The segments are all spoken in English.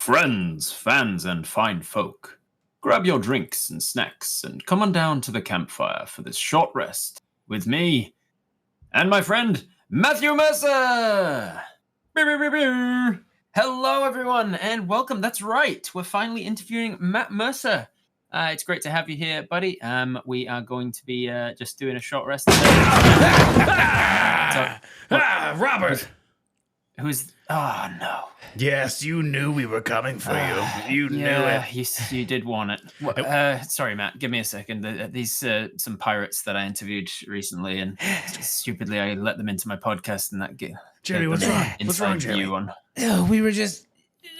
Friends, fans, and fine folk, grab your drinks and snacks and come on down to the campfire for this short rest with me and my friend Matthew Mercer. Hello, everyone, and welcome. That's right, we're finally interviewing Matt Mercer. It's great to have you here, buddy. We are going to be just doing a short rest today. Robert! Who's... Oh, no. Yes, you knew we were coming for you. You knew it. You did want it. Sorry, Matt. Give me a second. These some pirates that I interviewed recently, and stupidly I let them into my podcast, and that Jeremy, what's wrong? What's wrong, Jeremy? We were just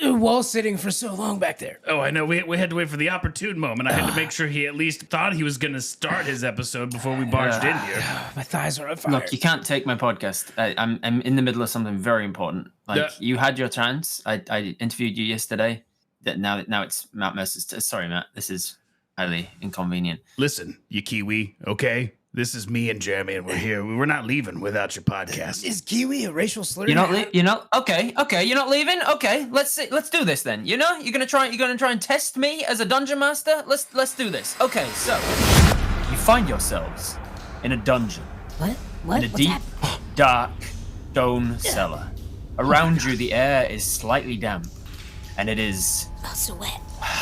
wall sitting for so long back there. Oh, I know. We had to wait for the opportune moment. I had to make sure he at least thought he was going to start his episode before we barged in here. My thighs are on fire. Look, you can't take my podcast. I'm in the middle of something very important. You had your chance. I interviewed you yesterday. Now it's Matt Mercer's. Sorry, Matt. This is highly inconvenient. Listen, you Kiwi, okay? This is me and Jeremy, and we're here. We're not leaving without your podcast. Is Kiwi a racial slur? You're not. Okay. You're not leaving. Okay. Let's do this then. You're gonna try and test me as a dungeon master. Let's do this. Okay. So you find yourselves in a dungeon. What? In a deep, dark stone cellar. Around you, the air is slightly damp, and it is so wet,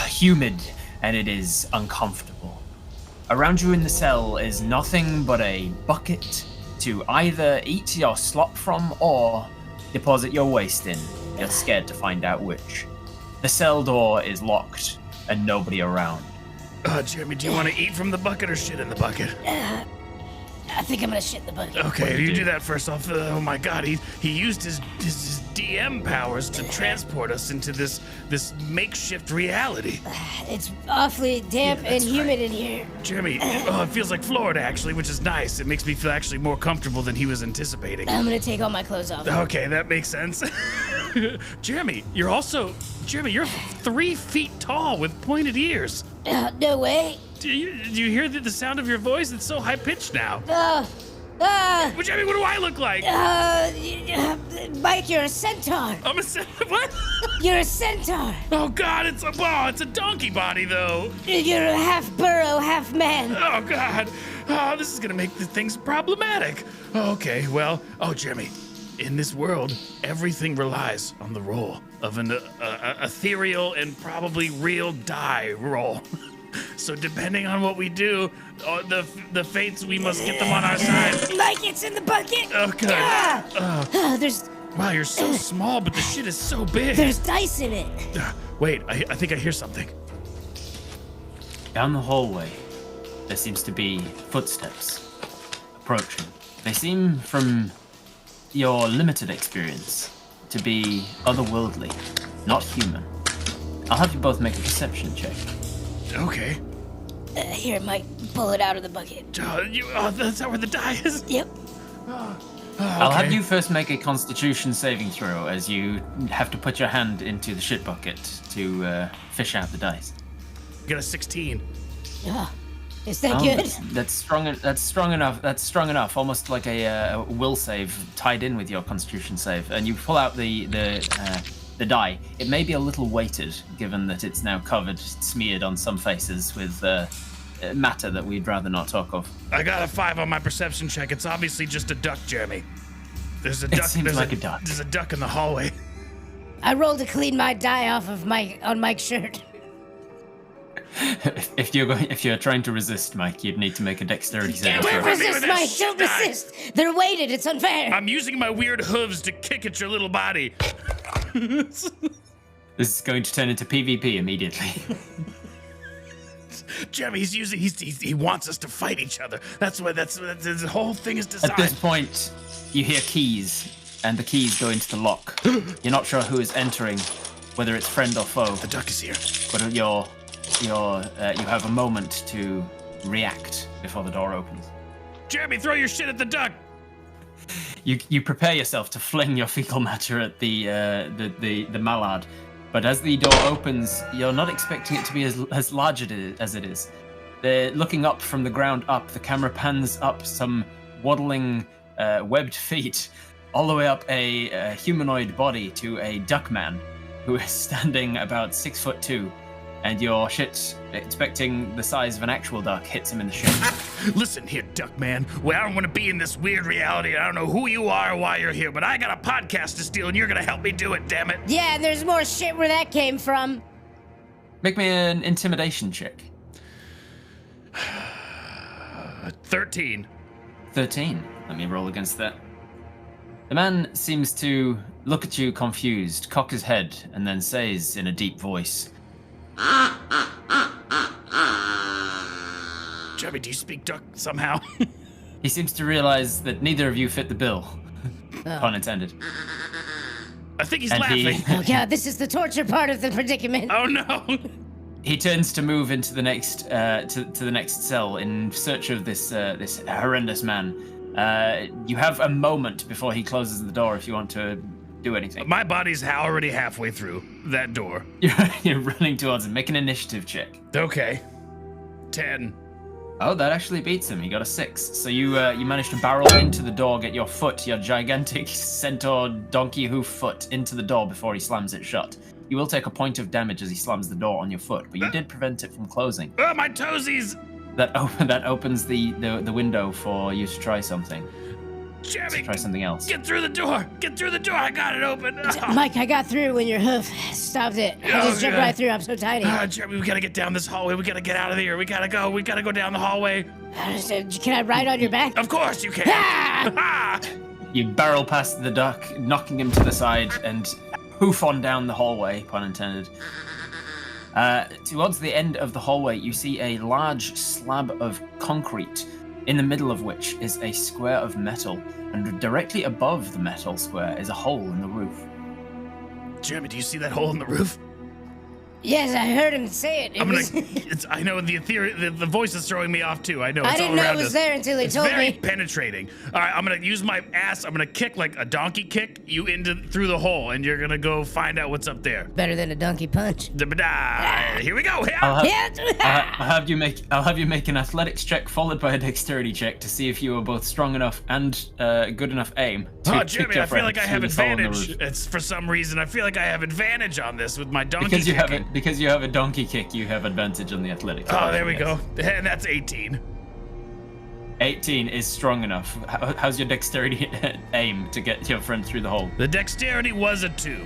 humid, and it is uncomfortable. Around you in the cell is nothing but a bucket to either eat your slop from or deposit your waste in. You're scared to find out which. The cell door is locked and nobody around. Jeremy, do you want to eat from the bucket or shit in the bucket? I think I'm gonna shit in the bucket. Okay, you do that first off. Oh my God, he used his DM powers to transport us into this makeshift reality. It's awfully damp and humid in here. Jeremy, it feels like Florida actually, which is nice. It makes me feel actually more comfortable than he was anticipating. I'm gonna take all my clothes off. Okay, that makes sense. Jeremy, you're 3 feet tall with pointed ears. No way. Do you hear the sound of your voice? It's so high pitched now. Well, Jeremy, what do I look like? Mike, you're a centaur. I'm a centaur. What? You're a centaur. Oh God, it's a donkey body though. You're a half burrow, half man. Oh God, this is gonna make the things problematic. Okay, well, Jeremy, in this world, everything relies on the roll of an ethereal and probably real die roll. So depending on what we do, the fates, we must get them on our side. Mike, it's in the bucket. Oh God. Wow, you're so small, but the shit is so big. There's dice in it. Wait, I think I hear something. Down the hallway, there seems to be footsteps approaching. They seem, from your limited experience, to be otherworldly, not human. I'll have you both make a perception check. Okay. Here, Mike, pull it out of the bucket. That's not where the die is? Yep. I'll have you first make a Constitution saving throw, as you have to put your hand into the shit bucket to fish out the dice. You got a 16. Is that good? That's strong enough. That's strong enough. Almost like a will save tied in with your Constitution save, and you pull out the die. It may be a little weighted, given that it's now covered, smeared on some faces with matter that we'd rather not talk of. I got a 5 on my perception check. It's obviously just a duck, Jeremy. There's a duck. It seems like a duck. There's a duck in the hallway. I rolled to clean my die off of Mike's shirt. If you're trying to resist, Mike, you'd need to make a dexterity save. Don't resist, Mike. Don't resist. They're weighted. It's unfair. I'm using my weird hooves to kick at your little body. This is going to turn into PvP immediately. Jeremy, he wants us to fight each other. That's why the whole thing is designed. At this point, you hear keys, and the keys go into the lock. You're not sure who is entering, whether it's friend or foe. The duck is here. But you have a moment to react before the door opens. Jeremy, throw your shit at the duck. You prepare yourself to fling your fecal matter at the mallard, but as the door opens, you're not expecting it to be as large as it is. Looking up from the ground up, the camera pans up some waddling webbed feet, all the way up a humanoid body to a duck man. who is standing about 6'2", and your shit, expecting the size of an actual duck, hits him in the shin. Listen here, duck man. Well, I don't want to be in this weird reality. I don't know who you are or why you're here, but I got a podcast to steal, and you're gonna help me do it, damn it. Yeah, and there's more shit where that came from. Make me an intimidation check. 13. 13. Let me roll against that. The man seems to look at you confused, cock his head, and then says in a deep voice, Jimmy, do you speak duck somehow? he seems to realize that neither of you fit the bill. Pun intended. I think he's And laughing. Oh god, this is the torture part of the predicament. Oh no. He turns to move into the next to the next cell in search of this horrendous man. You have a moment before he closes the door if you want to do anything. My body's already halfway through that door. You're running towards him. Make an initiative check. Okay. 10. Oh, that actually beats him. He got a 6. So you managed to barrel into the door, get your gigantic centaur donkey hoof foot into the door before he slams it shut. You will take a point of damage as he slams the door on your foot, but you did prevent it from closing. Oh, my toesies! That opens the window for you to try something. Jimmy, Try something else. get through the door! Get through the door! I got it open! Oh. Mike, I got through when your hoof stopped it. I just jumped right through. I'm so tiny. Jimmy, we gotta get down this hallway. We gotta get out of here. We gotta go. We gotta go down the hallway. Can I ride on your back? Of course you can. Ah! You barrel past the duck, knocking him to the side, and hoof on down the hallway, pun intended. Towards the end of the hallway, you see a large slab of concrete, in the middle of which is a square of metal, and directly above the metal square is a hole in the roof. Jimmy, do you see that hole in the roof? Yes, I heard him say it. I know the voice is throwing me off too. I know. I It's didn't all know around it was us. there until he It's told very me. penetrating. All right, I'm gonna use my ass. I'm gonna kick like a donkey kick you through the hole, and you're gonna go find out what's up there. Better than a donkey punch. Here we go. I'll Yeah. have you make an athletics check followed by a dexterity check to see if you are both strong enough and good enough aim. To Oh, kick Jimmy, your I feel friend like I through have this hole in the advantage. roof. It's for some reason I feel like I have advantage on this with my donkey Because you kicking. have a donkey kick, you have advantage on the athletics. Oh, there we yes. go. And that's 18. 18 is strong enough. How's your dexterity aim to get your friend through the hole? The dexterity was a 2.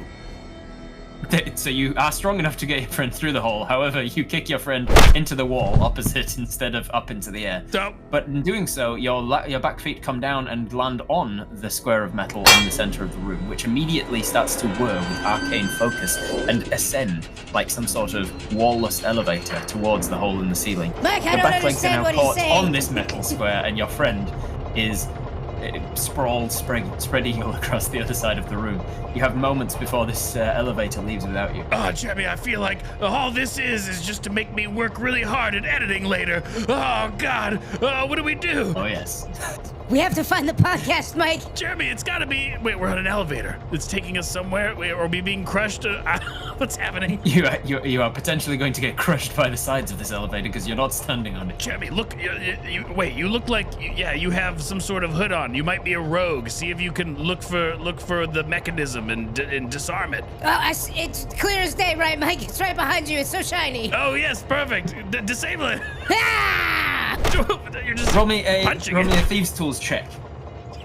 So you are strong enough to get your friend through the hole. However, you kick your friend into the wall opposite instead of up into the air. So, But in doing so, your back feet come down and land on the square of metal in the center of the room, which immediately starts to whir with arcane focus and ascend like some sort of wall-less elevator towards the hole in the ceiling. Mike, I Your don't back legs are understand now what he's caught saying. on this metal square, and your friend is sprawled, spread eagle across the other side of the room. You have moments before this elevator leaves without you. oh, Jimmy, I feel like all this is just to make me work really hard at editing later. Oh, God. What do we do? Oh yes. We have to find the podcast, Mike. Jeremy, it's gotta be. Wait, we're on an elevator. It's taking us somewhere. Wait, are we being crushed? What's happening? You are potentially going to get crushed by the sides of this elevator because you're not standing on it. Jeremy, look. Wait, you look like. Yeah, you have some sort of hood on. You might be a rogue. See if you can look for the mechanism and disarm it. It's clear as day, right, Mike? It's right behind you. It's so shiny. Oh yes, perfect. Disable it. Ah! You're just Roll me a punching thieves' tools check.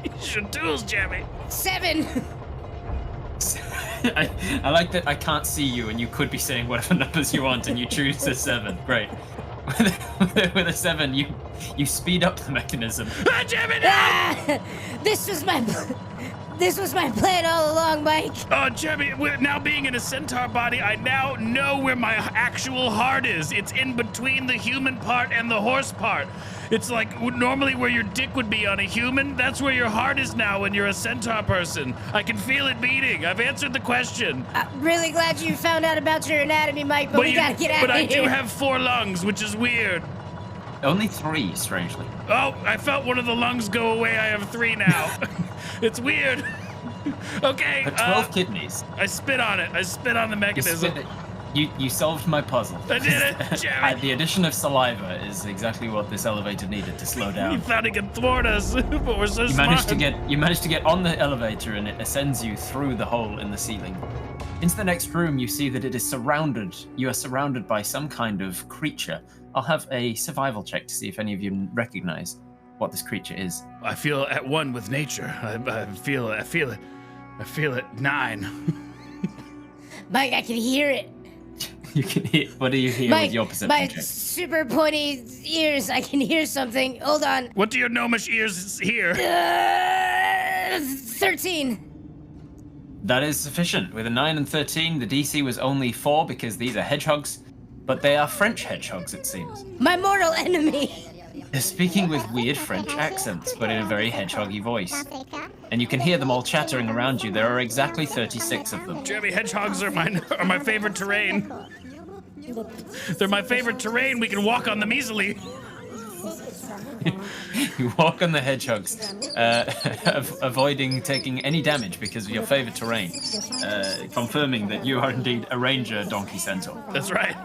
Use your tools, Jeremy. 7. I like that I can't see you and you could be saying whatever numbers you want and you choose a 7. Great. With a 7, you speed up the mechanism. Jeremy, no! Ah! This was my plan all along, Mike. Oh, Jeremy, now being in a centaur body, I now know where my actual heart is. It's in between the human part and the horse part. It's like normally where your dick would be on a human, that's where your heart is now when you're a centaur person. I can feel it beating. I've answered the question. I'm really glad you found out about your anatomy, Mike, but we gotta get out But of I here. do have 4 lungs, which is weird. Only 3, strangely. Oh, I felt one of the lungs go away. I have 3 now. It's weird. Okay. But 12 kidneys. I spit on it. I spit on the You mechanism. spit it. You solved my puzzle. I did it, Jeremy. The addition of saliva is exactly what this elevator needed to slow He down. thought he could thwart us, but we're so You smart. managed to get on the elevator and it ascends you through the hole in the ceiling. Into the next room, you see that it is surrounded. You are surrounded by some kind of creature. I'll have a survival check to see if any of you recognize what this creature is. I feel at one with nature. I feel it. 9. Mike, I can hear it. You can hear. What do you hear Mike, with your perception my check? super pointy ears. I can hear something. Hold on. What do your gnomish ears hear? 13. That is sufficient. With a 9 and 13, the DC was only 4 because these are hedgehogs, but they are French hedgehogs, it seems. My mortal enemy. They're speaking with weird French accents, but in a very hedgehoggy voice. And you can hear them all chattering around you. There are exactly 36 of them. Jeremy, hedgehogs are my favorite terrain. They're my favorite terrain. We can walk on them easily. You walk on the hedgehogs, avoiding taking any damage because of your favorite terrain, confirming that you are indeed a ranger donkey centaur. That's right.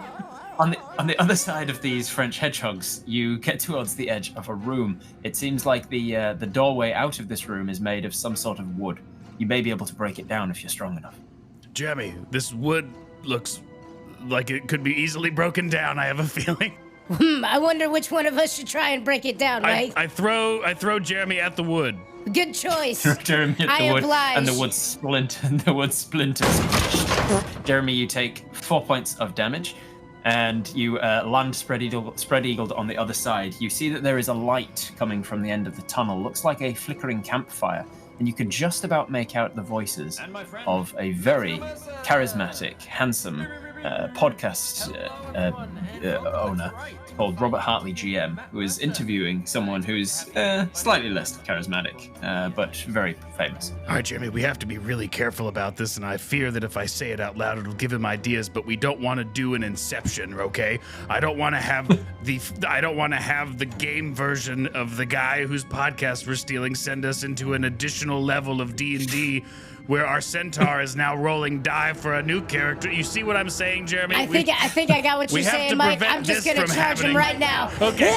On the other side of these French hedgehogs, you get towards the edge of a room. It seems like the doorway out of this room is made of some sort of wood. You may be able to break it down if you're strong enough. Jeremy, this wood looks like it could be easily broken down. I have a feeling. I wonder which one of us should try and break it down, Mike. I throw Jeremy at the wood. Good choice. Jeremy hit I the wood, oblige. and the wood splinters. Jeremy, you take 4 points of damage, and you land spread-eagled on the other side. You see that there is a light coming from the end of the tunnel. Looks like a flickering campfire, and you can just about make out the voices of a very charismatic, handsome podcast owner called Robert Hartley GM, who is interviewing someone who's slightly less charismatic, but very famous. All right, Jeremy, we have to be really careful about this, and I fear that if I say it out loud, it'll give him ideas. But we don't want to do an Inception, okay? I don't want to have the game version of the guy whose podcast we're stealing send us into an additional level of D&D. Where our centaur is now rolling die for a new character. You see what I'm saying, Jeremy? I think I got what you're saying, Mike. I'm just gonna charge him right now. Okay.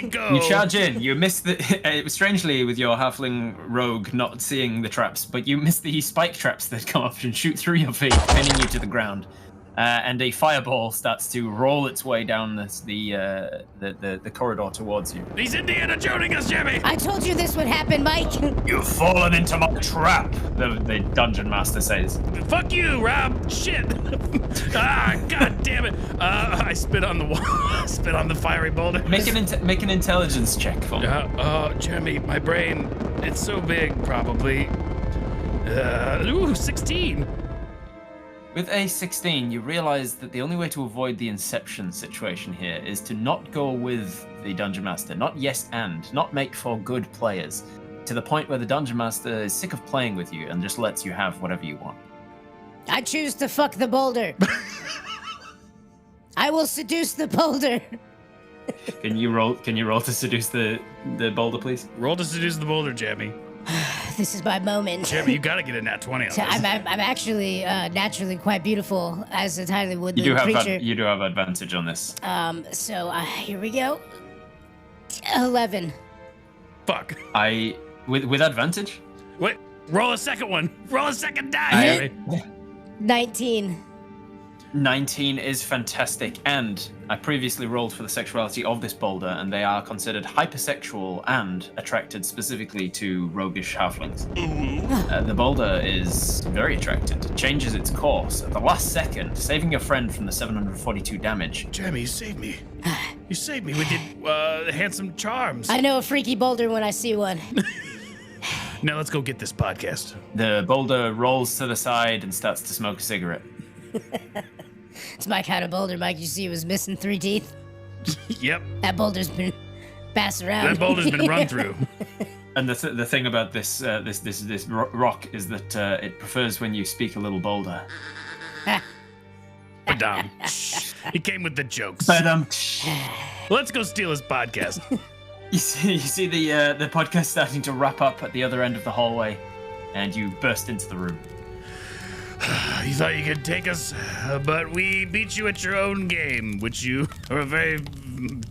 We go. You charge in. You miss the. Strangely, with your halfling rogue not seeing the traps, but you miss the spike traps that come up and shoot through your feet, pinning you to the ground. And a fireball starts to roll its way down the corridor towards you. He's Indiana Jonesing us, Jeremy. I told you this would happen, Mike. You've fallen into my trap, the dungeon master says. Fuck you, Rob. Shit. God damn it. I spit on the wall. Spit on the fiery boulder. Make an intelligence check for me. Jeremy, my brain, it's so big, probably. 16. With a 16, you realize that the only way to avoid the Inception situation here is to not go with the Dungeon Master, not not make for good players, to the point where the Dungeon Master is sick of playing with you and just lets you have whatever you want. I choose to fuck the boulder. I will seduce the boulder. Can you roll to seduce the boulder, please? Roll to seduce the boulder, Jeremy. This is my moment. Jeremy, you gotta get a nat 20 on this. I'm actually naturally quite beautiful as a tiny woodland creature. You do have advantage on this. So here we go. 11. Fuck. With advantage? Wait, roll a second one. Roll a second die, Jeremy. 19. 19 is fantastic, and I previously rolled for the sexuality of this boulder, and they are considered hypersexual and attracted specifically to roguish halflings. The boulder is very attracted. It changes its course at the last second, saving your friend from the 742 damage. Jeremy, you saved me. You saved me with your handsome charms. I know a freaky boulder when I see one. Now let's go get this podcast. The boulder rolls to the side and starts to smoke a cigarette. It's my kind of boulder, Mike. You see it was missing 3 teeth? Yep. That boulder's been passed around. That boulder's been run through. And the thing about this rock is that it prefers when you speak a little bolder. Badum. He came with the jokes. Let's go steal his podcast. You see the podcast starting to wrap up at the other end of the hallway, and you burst into the room. You thought you could take us, but we beat you at your own game, which you are a very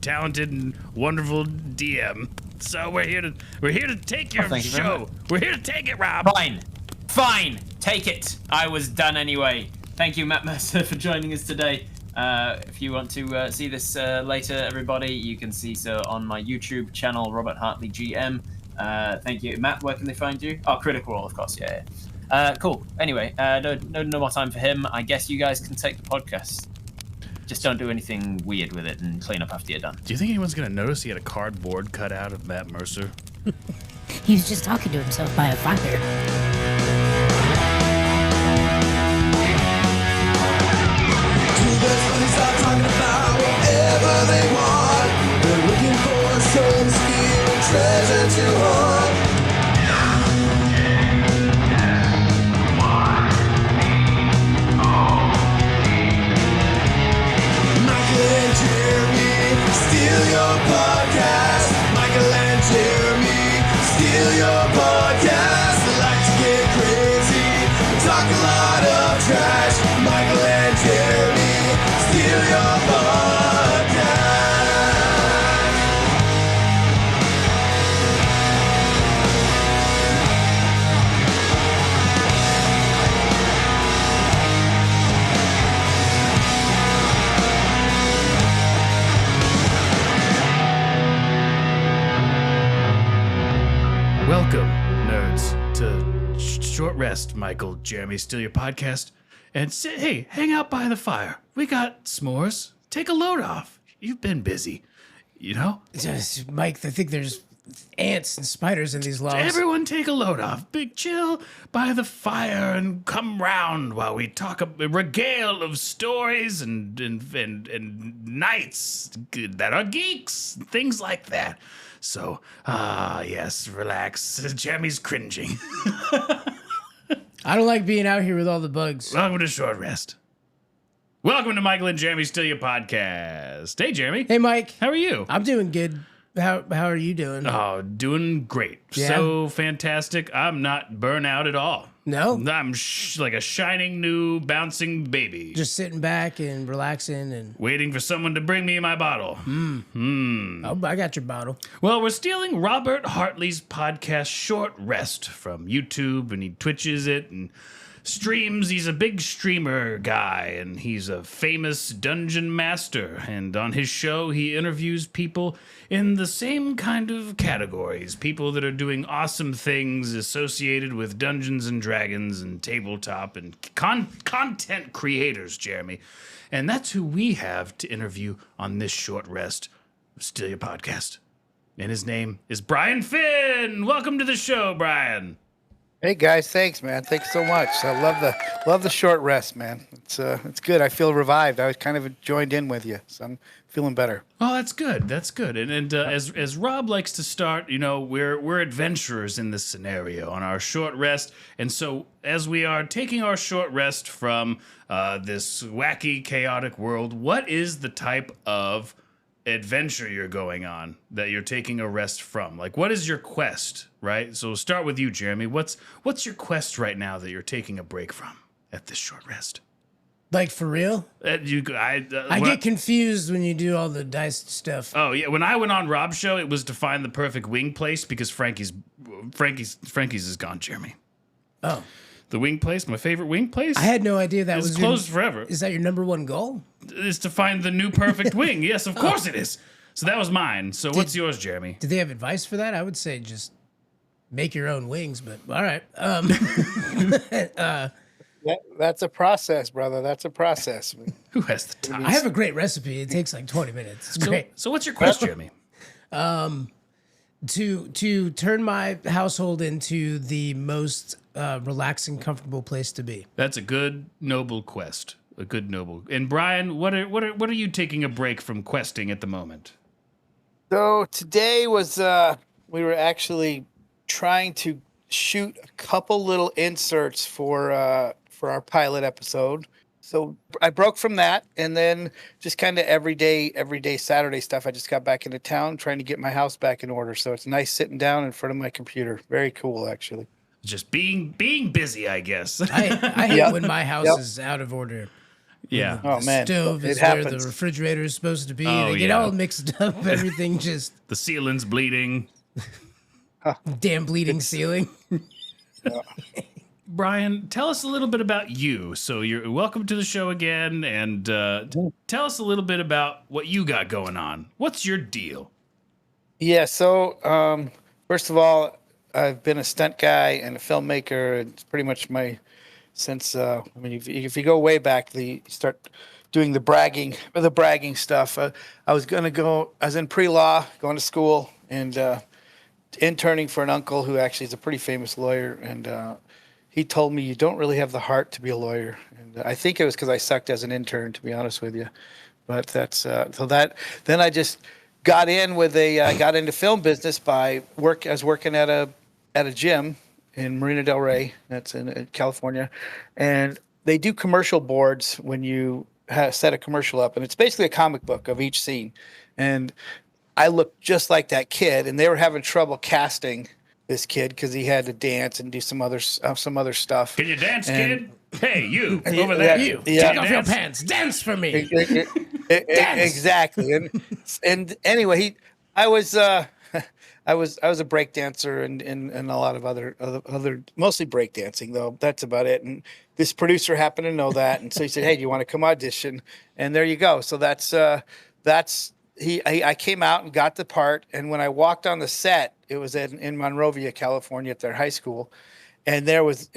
talented and wonderful DM. So we're here to take your show. We're here to take it, Rob. Fine. Fine, take it. I was done anyway. Thank you, Matt Mercer, for joining us today. If you want to see this later, everybody, you can see so on my YouTube channel, Robert Hartley GM. Thank you, Matt. Where can they find you? Oh, Critical Role, of course. Yeah. Cool. Anyway, no more time for him. I guess you guys can take the podcast. Just don't do anything weird with it and clean up after you're done. Do you think anyone's gonna notice he had a cardboard cutout of Matt Mercer? He was just talking to himself by a fire. Start talking about whatever they want. They're looking for some skill and treasure to hunt. Michael and Jeremy steal your podcast. Michael and Jeremy steal your podcast. They like to get crazy and talk a lot of trash. Michael and Jeremy steal your podcast. Welcome, nerds, to Short Rest. Michael, Jeremy, steal your podcast, and say, hey, hang out by the fire. We got s'mores. Take a load off. You've been busy, you know. Mike, I think there's ants and spiders in these logs. Everyone, take a load off. Big chill by the fire and come round while we talk a regale of stories and nights that are geeks, things like that. So, yes, relax. Jeremy's cringing. I don't like being out here with all the bugs. Welcome to Short Rest. Welcome to Michael and Jeremy Steal Your Podcast. Hey, Jeremy. Hey, Mike. How are you? I'm doing good. How are you doing? Oh, doing great. Yeah? So fantastic. I'm not burnt out at all. No? I'm like a shining new bouncing baby. Just sitting back and relaxing and... Waiting for someone to bring me my bottle. Oh, I got your bottle. Well, we're stealing Robert Hartley's podcast Short Rest from YouTube, and he twitches it and streams. He's a big streamer guy, and he's a famous dungeon master. And on his show, he interviews people in the same kind of categories. People that are doing awesome things associated with Dungeons and Dragons and tabletop and content creators, Jeremy. And that's who we have to interview on this Short Rest of Steal Your Podcast. And his name is Brian Finn. Welcome to the show, Brian. Hey guys, thanks, man. Thanks so much. I love the short rest, man. It's good. I feel revived. I was kind of joined in with you, so I'm feeling better. Oh, that's good. That's good. And as Rob likes to start, you know, we're adventurers in this scenario on our short rest, and so as we are taking our short rest from this wacky, chaotic world, what is the type of adventure you're going on that you're taking a rest from? Like, what is your quest, right? So we'll start with you, Jeremy. What's your quest right now that you're taking a break from at this short rest? Like, for real? I get confused when you do all the dice stuff. Oh yeah, when I went on Rob's show, it was to find the perfect wing place because Frankie's is gone, Jeremy. Oh. The wing place, my favorite wing place. I had no idea that was closed forever. Is that your number one goal? Is to find the new perfect wing. Yes, of course it is. So that was mine. So what's yours, Jeremy? Did they have advice for that? I would say just make your own wings, but all right. That's a process, brother. That's a process. Who has the time? I have a great recipe. It takes like 20 minutes. It's great. So what's your quest, Jeremy? To turn my household into the most relaxing, comfortable place to be. That's a good, noble quest. A good, noble. And Brian, what are you taking a break from questing at the moment? So today was we were actually trying to shoot a couple little inserts for our pilot episode. So I broke from that, and then just kind of everyday Saturday stuff. I just got back into town trying to get my house back in order. So it's nice sitting down in front of my computer. Very cool, actually. Just being busy, I guess. I hate when my house is out of order. Yeah. Oh man, Stove is where the refrigerator is supposed to be. Oh, they get all mixed up. Everything just the ceiling's bleeding. damn bleeding ceiling. Brian, tell us a little bit about you. So you're welcome to the show again, and tell us a little bit about what you got going on. What's your deal? Yeah. So first of all, I've been a stunt guy and a filmmaker. It's pretty much since I mean, if you go way back, you start doing the bragging stuff. I was in pre-law, going to school, and interning for an uncle who actually is a pretty famous lawyer, and he told me, you don't really have the heart to be a lawyer. And I think it was because I sucked as an intern, to be honest with you. But that's then I just got into film business I was working at a gym in Marina del Rey, that's in California, and they do commercial boards when you set a commercial up, and it's basically a comic book of each scene. And I looked just like that kid, and they were having trouble casting this kid because he had to dance and do some other stuff. Can you dance, kid? Hey, you over there, you. Yeah. Take off your pants, dance for me. Dance. Exactly. And anyway, I was a break dancer and a lot of other mostly break dancing though. That's about it. And this producer happened to know that, and so he said, "Hey, do you want to come audition?" And there you go. So I came out and got the part, and when I walked on the set, it was in Monrovia, California, at their high school, and it was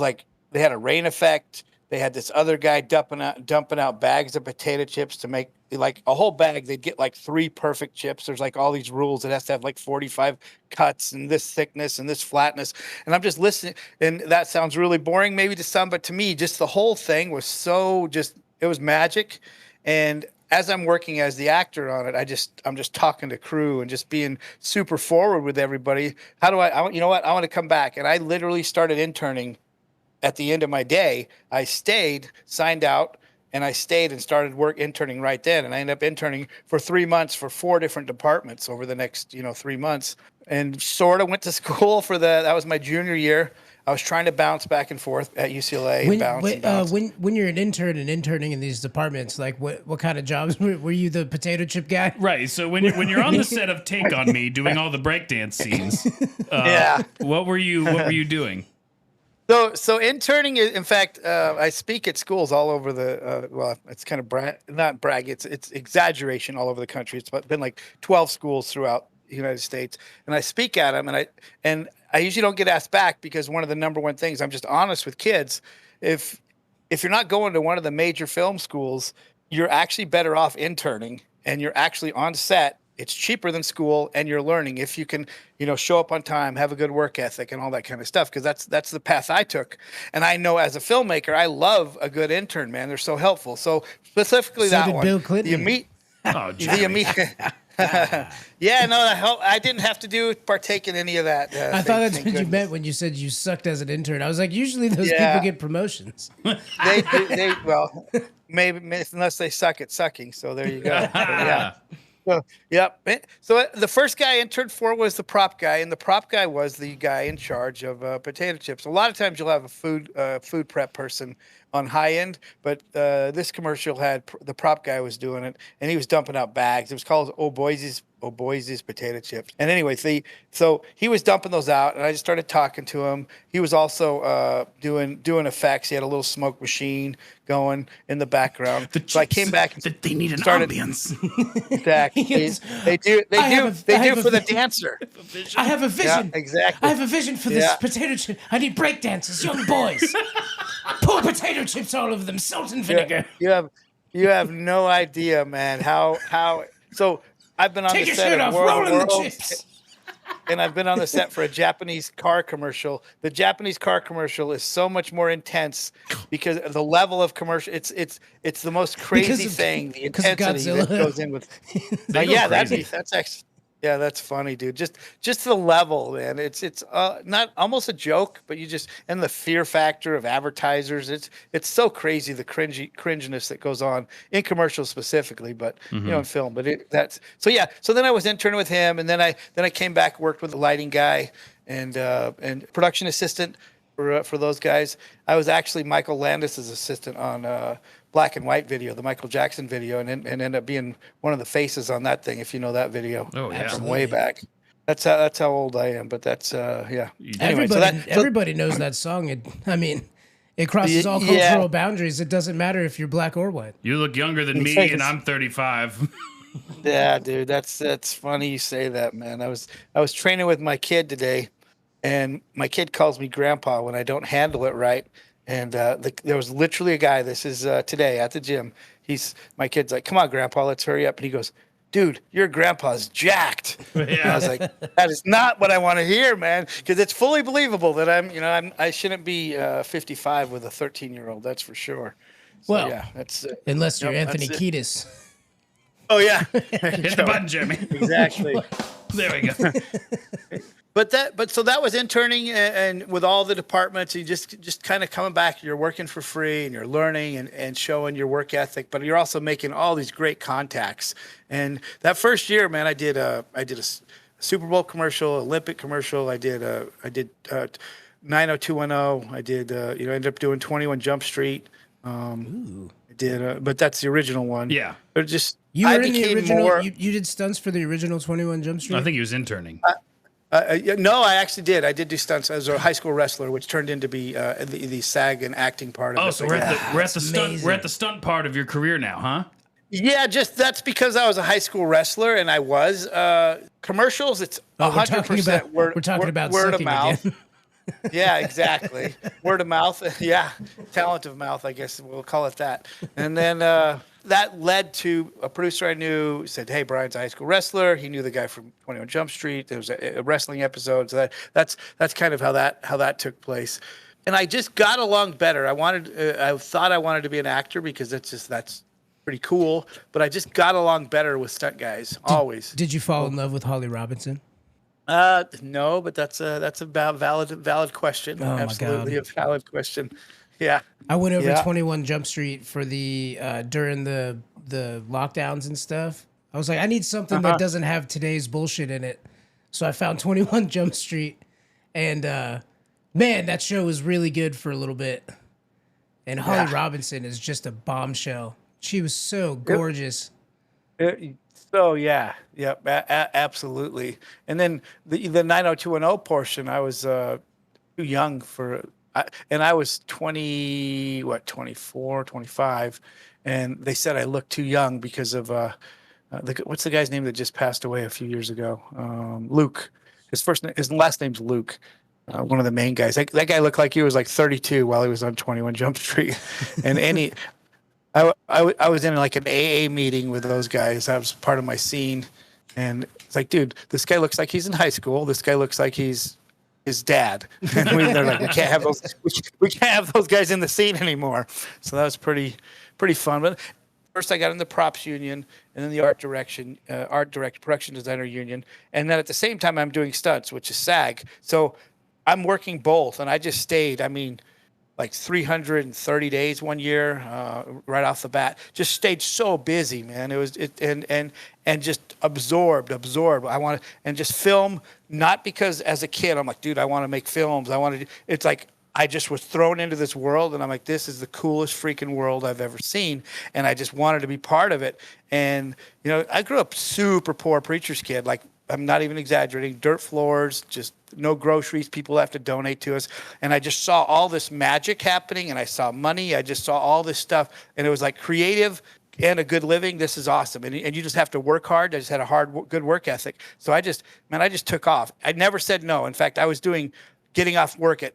like they had a rain effect. They had this other guy dumping out bags of potato chips to make like a whole bag. They'd get like 3 perfect chips. There's like all these rules. It has to have like 45 cuts and this thickness and this flatness. And I'm just listening, and that sounds really boring maybe to some, but to me, just the whole thing was it was magic. And as I'm working as the actor on it, I'm just talking to crew and just being super forward with everybody. You know what? I want to come back. And I literally started interning at the end of my day. I signed out, and I stayed and started interning right then. And I ended up interning for 3 months for 4 different departments over the next, 3 months, and sort of went to school that was my junior year. I was trying to bounce back and forth at UCLA. When you're an intern and interning in these departments, like what kind of jobs were you? The potato chip guy? Right. So when you're on the set of Take on Me doing all the breakdance scenes, what were you doing? So interning is, in fact, I speak at schools all over it's kind of not brag, it's exaggeration all over the country. It's been like 12 schools throughout the United States, and I speak at them, and I usually don't get asked back because one of the number one things, I'm just honest with kids. If you're not going to one of the major film schools, you're actually better off interning, and you're actually on set. It's cheaper than school, and you're learning if you can, show up on time, have a good work ethic, and all that kind of stuff. Because that's the path I took, and I know as a filmmaker, I love a good intern. Man, they're so helpful. So specifically so that did one, Bill Clinton. Yeah, no, I didn't have to partake in any of that. I thought that's what you meant when you said you sucked as an intern. I was like, usually those people get promotions. Well, maybe unless they suck at sucking. So there you go. Yeah. So, yep. So the first guy I interned for was the prop guy, and the prop guy was the guy in charge of potato chips. A lot of times you'll have a food prep person on high end, but this commercial had the prop guy was doing it, and he was dumping out bags. It was called Boise's potato chips. And anyway, so he was dumping those out, and I just started talking to him. He was also doing effects. He had a little smoke machine going in the background. So I came back. They need an ambience. Exactly. They do for the dancer. I have a vision. Yeah, exactly. I have a vision for this potato chip. I need break dancers, young boys. Pour potato chips all over them, salt and vinegar. You have no idea, man. How so I've been on Take the your set shirt of off, World rolling the World, chips. and I've been on the set for a Japanese car commercial. The Japanese car commercial is so much more intense because of the level of commercial. It's the most crazy thing. The intensity that goes in with. That's actually. Yeah, that's funny, dude. Just the level, man. It's not almost a joke, but and the fear factor of advertisers. It's so crazy, the cringiness that goes on in commercials specifically, but in film. But so then I was interning with him, and then I came back, worked with the lighting guy and production assistant for those guys. I was actually Michael Landis's assistant on Black and White video, the Michael Jackson video, and ended up being one of the faces on that thing, if you know that video. Oh, yeah. From way back. That's how old I am. But that's yeah. Anyway, Everybody knows that song. It crosses all cultural boundaries. It doesn't matter if you're black or white. You look younger than me, and I'm 35. Yeah, dude, that's funny you say that, man. I was training with my kid today, and my kid calls me grandpa when I don't handle it right. And there was literally a guy. This is today at the gym. My kid's like, "Come on, grandpa, let's hurry up." And he goes, "Dude, your grandpa's jacked." And I was like, "That is not what I want to hear, man," because it's fully believable that I shouldn't be 55 with a 13-year-old. That's for sure. So, Well, yeah, that's unless you're Anthony Kiedis. Oh yeah, Hit the button, Jimmy. exactly. There we go. But so that was interning and with all the departments, you just kind of coming back. You're working for free and you're learning and showing your work ethic, but you're also making all these great contacts. And that first year, man, I did a Super Bowl commercial, Olympic commercial. I did 90210. I did ended up doing 21 Jump Street. I did, but that's the original one. Yeah. But just You I were in the became original. more. You did stunts for the original 21 Jump Street. I think he was interning. No, I actually did. I did do stunts as a high school wrestler, which turned into be the SAG and acting part of it. Oh, so we're at the stunt part of your career now, huh? Yeah, just that's because I was a high school wrestler and I was commercials. It's 100% we're talking about word of sucking mouth. again. Yeah, exactly. Word of mouth. Yeah, talent of mouth. I guess we'll call it that. And then that led to a producer I knew said, "Hey, Brian's a high school wrestler." He knew the guy from 21 Jump Street. There was a wrestling episode, so that's kind of how that took place. And I just got along better. I thought I wanted to be an actor because that's pretty cool. But I just got along better with stunt guys always. Did you fall in love with Holly Robinson? No, but that's a valid question. Oh, Absolutely my a valid question. Yeah. I went over 21 Jump Street for the during the lockdowns and stuff. I was like, I need something that doesn't have today's bullshit in it. So I found 21 Jump Street, and man, that show was really good for a little bit. And Holly Robinson is just a bombshell. She was so gorgeous. So yeah, absolutely. And then the 90210 portion, I was too young for. And I was 24, 25, and they said I looked too young because of what's the guy's name that just passed away a few years ago? Luke. His last name's Luke. One of the main guys. That guy looked like he was like 32 while he was on 21 Jump Street, and I was in like an AA meeting with those guys. I was part of my scene, and it's like, dude, this guy looks like he's in high school. This guy looks like he's his dad. And they're like, we can't have those guys in the scene anymore. So that was pretty fun. But first I got in the props union and then the art production designer union. And then at the same time I'm doing stunts, which is SAG. So I'm working both, and I just stayed, like 330 days one year, right off the bat. Just stayed so busy, man. And just absorbed. I want to, and just film, not because as a kid I'm like, dude, I want to make films. It's like I just was thrown into this world, and I'm like, this is the coolest freaking world I've ever seen, and I just wanted to be part of it. And I grew up super poor preacher's kid. Like, I'm not even exaggerating. Dirt floors, just no groceries. People have to donate to us. And I just saw all this magic happening, and I saw money. I just saw all this stuff. And it was like creative and a good living. This is awesome. And you just have to work hard. I just had a good work ethic. So I just took off. I never said no. In fact, I was getting off work at,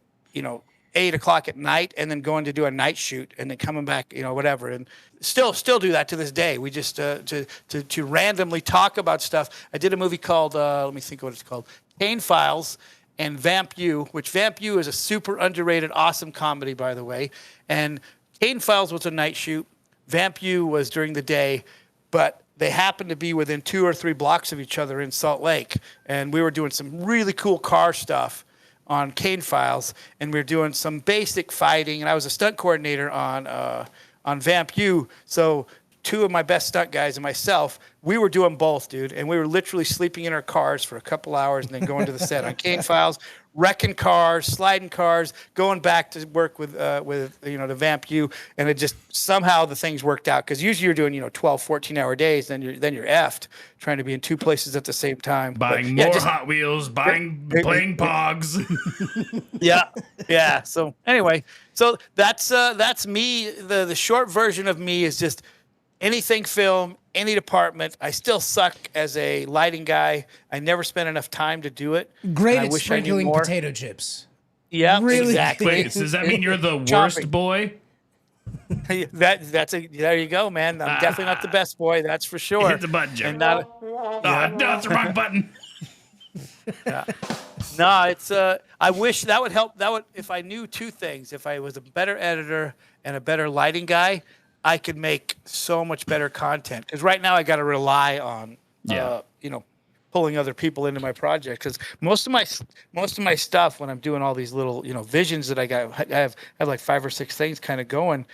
8 o'clock at night and then going to do a night shoot and then coming back, whatever. And still do that to this day. We just, to randomly talk about stuff. I did a movie called, let me think what it's called, Kane Files and Vamp U, which Vamp U is a super underrated, awesome comedy, by the way. And Kane Files was a night shoot. Vamp U was during the day, but they happened to be within 2 or 3 blocks of each other in Salt Lake. And we were doing some really cool car stuff on Kane Files, and we were doing some basic fighting, and I was a stunt coordinator on Vamp U. So 2 of my best stunt guys and myself, we were doing both, dude, and we were literally sleeping in our cars for a couple hours and then going to the set on Kane Files, wrecking cars, sliding cars, going back to work with to vamp you, and it just somehow the things worked out, because usually you're doing 12, 14-hour days, then you're effed trying to be in two places at the same time. Buying more Hot Wheels, playing Pogs. Yeah. So anyway, so that's me. The short version of me is just anything film, any department. I still suck as a lighting guy. I never spent enough time to do it. Great I at wish I knew sprinkling more. potato chips. Yeah, Really exactly. Wait, does that mean you're the worst boy? There you go, man. I'm definitely not the best boy, that's for sure. Hit the button, Joe. And No, it's the wrong button. No, it's I wish that would help. That would, if I knew two things, if I was a better editor and a better lighting guy, I could make so much better content. Because right now I got to rely on pulling other people into my project, because most of my stuff, when I'm doing all these little visions that I have like 5 or 6 things kind of going,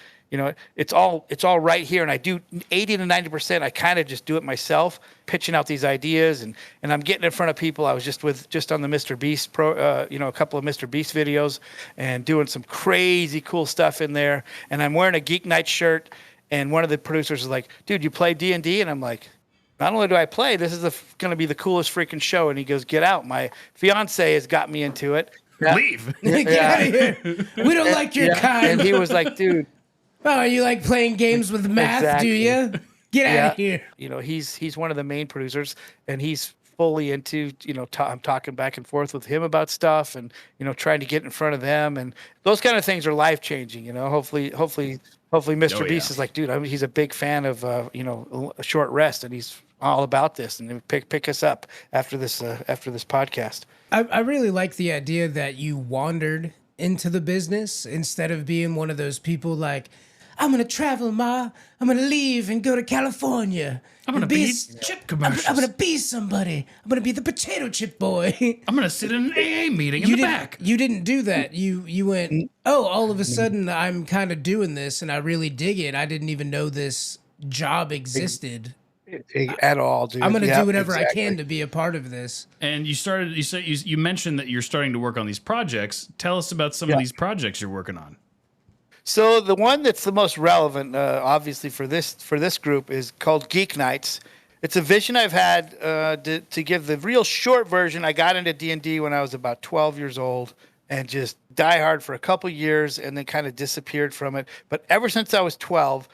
it's all right here, and I do 80 to 90%. I kind of just do it myself, pitching out these ideas, and I'm getting in front of people. I was just on the Mr. Beast a couple of Mr. Beast videos, and doing some crazy cool stuff in there. And I'm wearing a Geek Knights shirt, and one of the producers is like, "Dude, you play D&D?" And I'm like, "Not only do I play, this is going to be the coolest freaking show." And he goes, "Get out. My fiance has got me into it." Leave. Get out of here. We don't like your kind. And he was like, "Dude, Oh, you like playing games with math, do you? Get out of here." He's one of the main producers, and he's fully into, I'm talking back and forth with him about stuff, and, trying to get in front of them. And those kind of things are life-changing, Hopefully Mr. Beast is like, dude, he's a big fan of, a short rest, and he's all about this, and pick us up after this podcast. I really like the idea that you wandered into the business instead of being one of those people like, "I'm going to travel, Ma. I'm going to leave and go to California. I'm going to be chip commercials. I'm going to be somebody. I'm going to be the potato chip boy." I'm going to sit in an AA meeting in the back. You didn't do that. You went, "Oh, all of a sudden I'm kind of doing this and I really dig it. I didn't even know this job existed at all, dude. I'm going to do whatever I can to be a part of this." And you mentioned that you're starting to work on these projects. Tell us about some of these projects you're working on. So the one that's the most relevant, obviously for this group, is called Geek Knights. It's a vision I've had to give the real short version. I got into D&D when I was about 12 years old, and just die hard for a couple years, and then kind of disappeared from it. But ever since I was 12,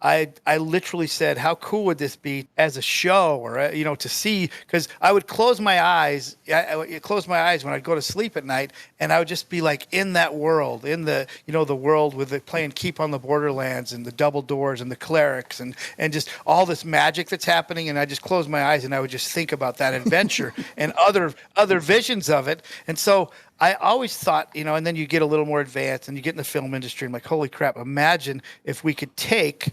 I literally said, how cool would this be as a show, or to see? Because I would close my eyes. I would close my eyes when I'd go to sleep at night, and I would just be like in that world, in the the world with playing Keep on the Borderlands and the Double Doors and the Clerics and just all this magic that's happening. And I just close my eyes and I would just think about that adventure and other visions of it. And so I always thought, and then you get a little more advanced and you get in the film industry. I'm like, holy crap, imagine if we could take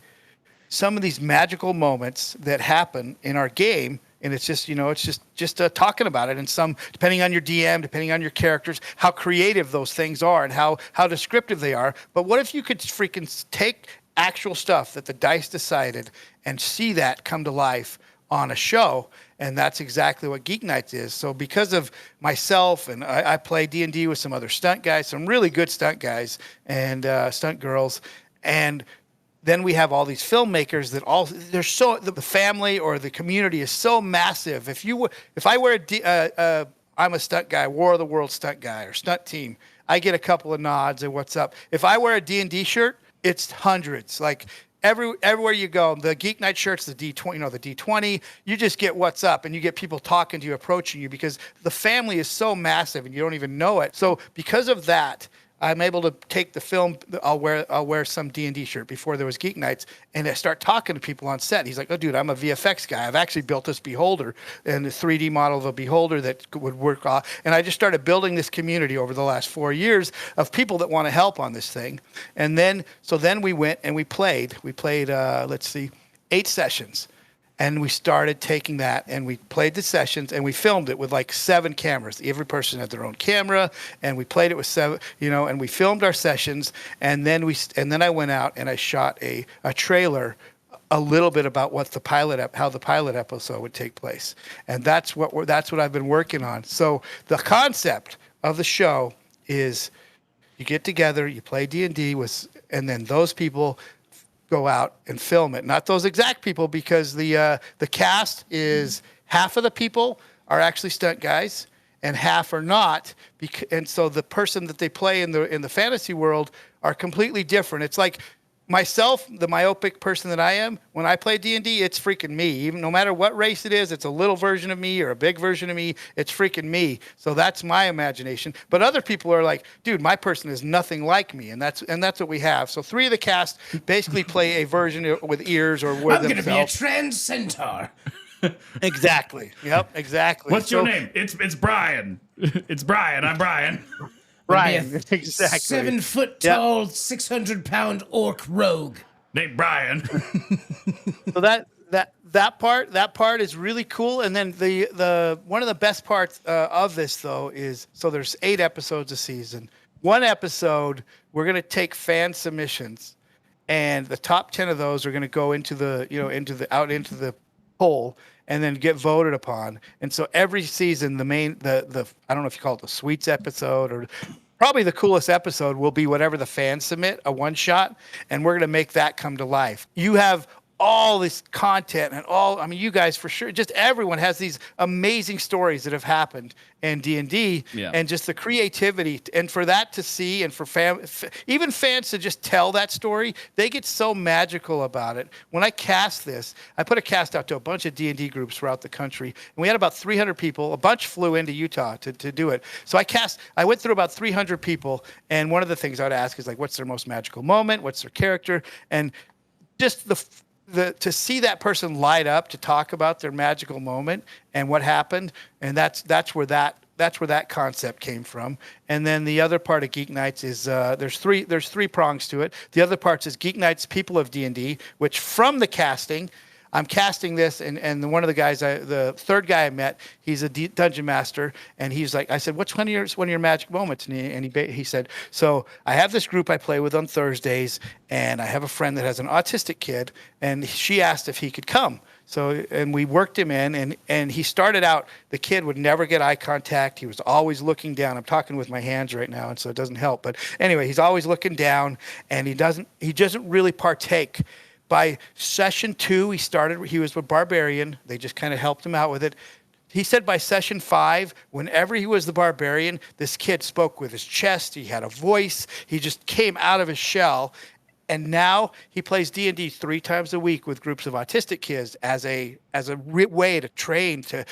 some of these magical moments that happen in our game, and it's just, talking about it, and some, depending on your DM, depending on your characters, how creative those things are and how descriptive they are. But what if you could freaking take actual stuff that the dice decided and see that come to life on a show? And that's exactly what Geek Knights is. So because of myself, and I play D&D with some other stunt guys, some really good stunt guys and stunt girls, and then we have all these filmmakers that the family or the community is so massive. If I wear I'm a stunt guy, War of the World stunt guy or stunt team, I get a couple of nods and what's up. If I wear a D&D shirt, it's hundreds. Like everywhere you go, the Geek Night shirts, the D20, the D20, you just get what's up, and you get people talking to you, approaching you, because the family is so massive and you don't even know it. So because of that, I'm able to take the film. I'll wear some D&D shirt before there was Geek Nights, and I start talking to people on set. He's like, "Oh, dude, I'm a VFX guy. I've actually built this beholder and a 3D model of a beholder that would work." And I just started building this community over the last 4 years of people that want to help on this thing. And then we went and we played. We played 8 sessions. And we started taking that, and we played the sessions, and we filmed it with like 7 cameras. Every person had their own camera, and we played it with 7, and we filmed our sessions. And then I went out and I shot a trailer, a little bit about how the pilot episode would take place. And that's what I've been working on. So the concept of the show is you get together, you play D&D and then those people go out and film it. Not those exact people, because the cast is half of the people are actually stunt guys and half are not. And so the person that they play in the fantasy world are completely different. It's like myself, the myopic person that I am, when I play D&D, it's freaking me. Even no matter what race it is, it's a little version of me or a big version of me. It's freaking me. So that's my imagination. But other people are like, dude, my person is nothing like me, and that's what we have. So 3 of the cast basically play a version with ears or with I'm going to be a themselves. trans centaur. Exactly. Yep. Exactly. What's your name? It's Brian. It's Brian. I'm Brian. Brian. Exactly. 7 foot tall, 600-pound orc rogue. Named Brian. So that part is really cool. And then the one of the best parts of this though is, so there's 8 episodes a season. One episode we're gonna take fan submissions, and the top 10 of those are gonna go into the poll and then get voted upon. And so every season, the I don't know if you call it the sweets episode, or probably the coolest episode will be whatever the fans submit, a one shot, and we're going to make that come to life. You have all this content and you guys for sure, just everyone has these amazing stories that have happened in D&D, and just the creativity, and for that to see, and for even fans to just tell that story, they get so magical about it. When I cast this, I put a cast out to a bunch of D&D groups throughout the country, and we had about 300 people. A bunch flew into Utah to do it. So I went through about 300 people, and one of the things I would ask is like, what's their most magical moment? What's their character? And just to see that person light up to talk about their magical moment and what happened, and that's where that concept came from. And then the other part of Geek Knights is there's three prongs to it. The other part is Geek Knights People of D&D, which from the casting, I'm casting this, and one of the guys, the third guy I met, he's a dungeon master, and he's like, I said, what's one of your magic moments? And he said, so I have this group I play with on Thursdays, and I have a friend that has an autistic kid, and she asked if he could come. So, and we worked him in, and he started out, the kid would never get eye contact. He was always looking down. I'm talking with my hands right now, and so it doesn't help. But anyway, he's always looking down, and he doesn't really partake. By session 2, he was a barbarian. They just kind of helped him out with it. He said by session 5, whenever he was the barbarian, this kid spoke with his chest. He had a voice. He just came out of his shell. And now he plays D&D 3 times a week with groups of autistic kids as a way to train to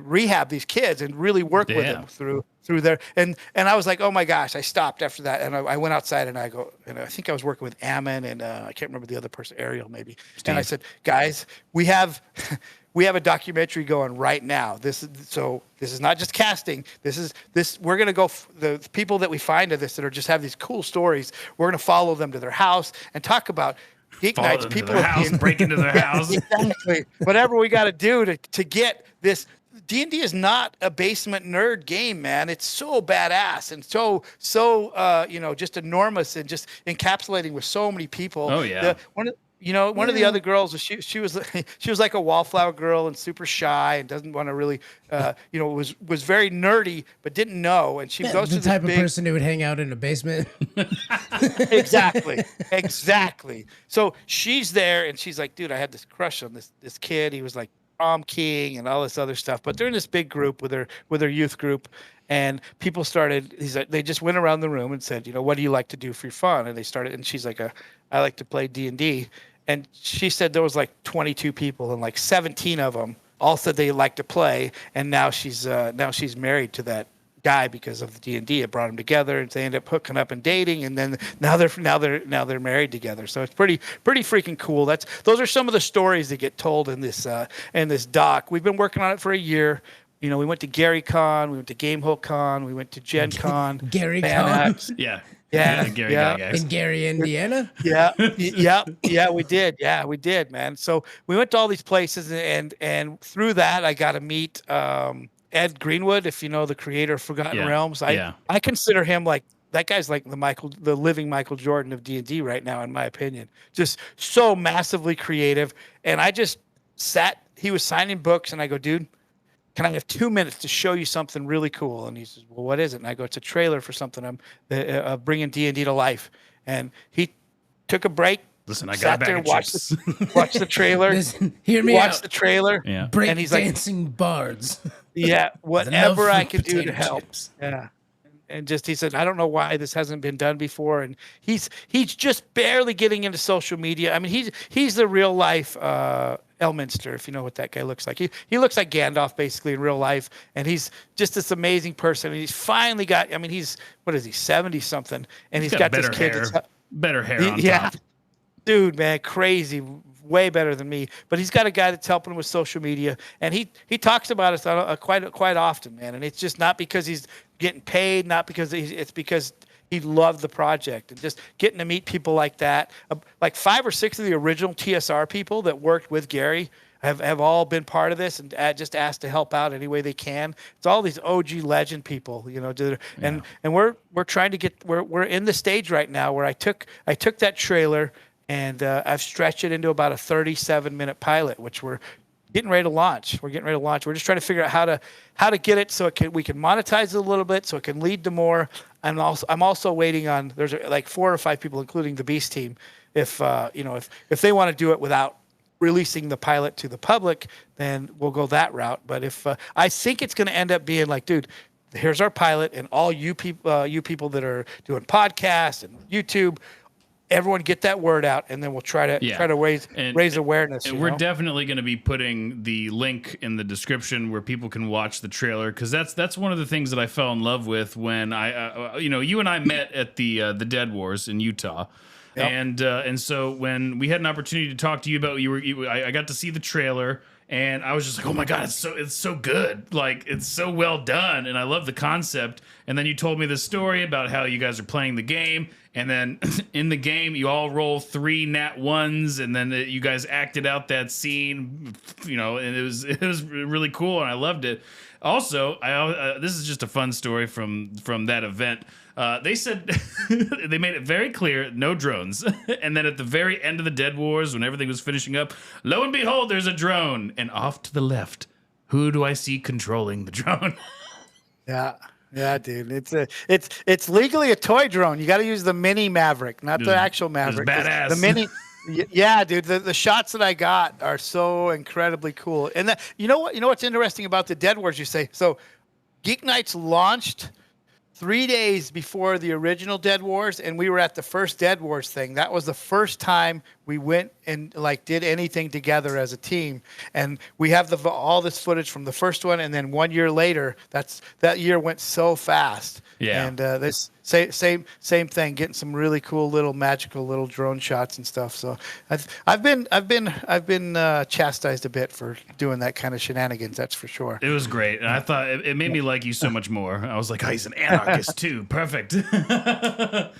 rehab these kids and really work with them through their and I was like, oh my gosh, I stopped after that, and I went outside and I go, and I think I was working with Ammon and I can't remember the other person, Ariel maybe, Steve. And I said, guys, we have a documentary going right now. This is not just casting. We're going to go, the people that we find of this that are just have these cool stories, we're going to follow them to their house and talk about Geek Knights, people to their house, break into their house. Exactly. Whatever we got to do to get this. D&D is not a basement nerd game, man. It's so badass and so just enormous and just encapsulating with so many people. Oh yeah. One of the other girls, she was like a wallflower girl and super shy and doesn't want to really, was very nerdy but didn't know. And she goes to the type of person who would hang out in a basement. Exactly. So she's there and she's like, dude, I had this crush on this kid. He was like prom king and all this other stuff. But they're in this big group with their youth group. And people started, they just went around the room and said, what do you like to do for your fun? And they started, and she's like, I like to play D&D. And she said there was like 22 people and like 17 of them all said they like to play. And now she's married to that guy because of the D&D. It brought them together and they ended up hooking up and dating. And then now they're married together. So it's pretty freaking cool. Those are some of the stories that get told in this doc. We've been working on it for a year. We went to Gary Con, we went to Gamehole Con, we went to Gen Con. Gary Con? Yeah. Gary Con, in Gary, Indiana? Yeah, we did. Yeah, we did, man. So we went to all these places, and through that, I got to meet Ed Greenwood, if you know the creator of Forgotten Realms. I consider him like, that guy's like the living Michael Jordan of D&D right now, in my opinion. Just so massively creative. And I just he was signing books, and I go, dude, can I have 2 minutes to show you something really cool? And he says, well, what is it? And I go, it's a trailer for something. I'm bringing D&D to life. And he took a break. Listen, I got sat a bag there, of watched chips. watched the trailer. Listen, hear me watched out. the trailer. Yeah. Break and he's like, dancing bards. yeah, love whatever I for could do to potato help. chips. Yeah. And just he said, I don't know why this hasn't been done before. And he's just barely getting into social media. I mean, he's the real life Elminster, if you know what that guy looks like. He looks like Gandalf basically in real life. And he's just this amazing person. And he's finally got, I mean, he's, what is he, 70 something? And he's got this better kid. hair. Better hair on Yeah. top. Dude, man, crazy, way better than me. But he's got a guy that's helping him with social media, and he talks about us quite often, man. And it's just not because he's getting paid, not because it's because he loved the project, and just getting to meet people like that. Like 5 or 6 of the original TSR people that worked with Gary have all been part of this and just asked to help out any way they can. It's all these OG legend people, you know. And we're trying to get we're in the stage right now where I took that trailer. And I've stretched it into about a 37-minute pilot, which we're getting ready to launch. We're just trying to figure out how to get it so we can monetize it a little bit, so it can lead to more. I'm also waiting on. There's like 4 or 5 people, including the Beast team. If if they want to do it without releasing the pilot to the public, then we'll go that route. But if I think it's going to end up being like, dude, here's our pilot, and all you people that are doing podcasts and YouTube. Everyone get that word out, and then we'll try to raise awareness. And we're definitely going to be putting the link in the description where people can watch the trailer, because that's one of the things that I fell in love with when I you and I met at the Dead Wars in Utah. Yep. And so when we had an opportunity to talk to you about I got to see the trailer. And I was just like, oh my God, it's so good. Like, it's so well done. And I love the concept. And then you told me the story about how you guys are playing the game. And then in the game, you all roll 3 nat 1s. And then you guys acted out that scene, and it was really cool. And I loved it. Also, this is just a fun story from that event. They said they made it very clear, no drones. And then at the very end of the Dead Wars, when everything was finishing up, lo and behold, there's a drone. And off to the left, who do I see controlling the drone? Yeah, dude. It's legally a toy drone. You got to use the mini Maverick, not the actual Maverick. It's badass. The mini. Yeah, dude. The shots that I got are so incredibly cool. And you know what's interesting about the Dead Wars? You say so. Geek Knights launched 3 days before the original Dead Wars, and we were at the first Dead Wars thing. That was the first time we went and did anything together as a team. And we have all this footage from the first one, and then 1 year later, that year went so fast. Yeah. And this same thing, getting some really cool little magical little drone shots and stuff. So I've been chastised a bit for doing that kind of shenanigans. That's for sure. It was great, and I thought it made me like you so much more. I was like, oh, he's an anarchist too. Perfect.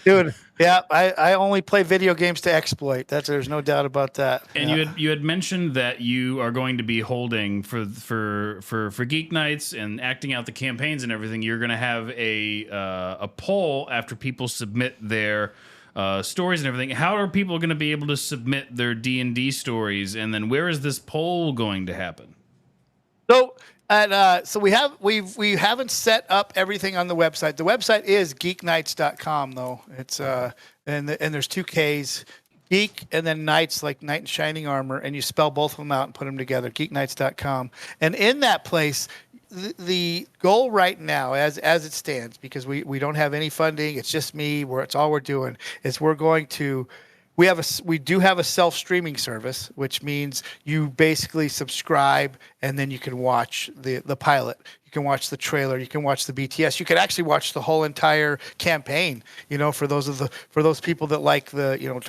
Dude, yeah, I only play video games to exploit. There's no doubt about that. And you had mentioned that you are going to be holding for Geek Nights and acting out the campaigns and everything. You're going to have a poll after people submit their stories and everything. How are people going to be able to submit their D&D stories? And then where is this poll going to happen? So we haven't set up everything on the website. The website is geeknights.com though. It's and there's 2 K's, Geek and then Knights, like Knight in Shining Armor, and you spell both of them out and put them together, geeknights.com. And in that place, the goal right now, as it stands, because we don't have any funding, it's just me, it's all we're doing, is we do have a self-streaming service, which means you basically subscribe and then you can watch the pilot. You can watch the trailer. You can watch the BTS. You can actually watch the whole entire campaign. For those people that like the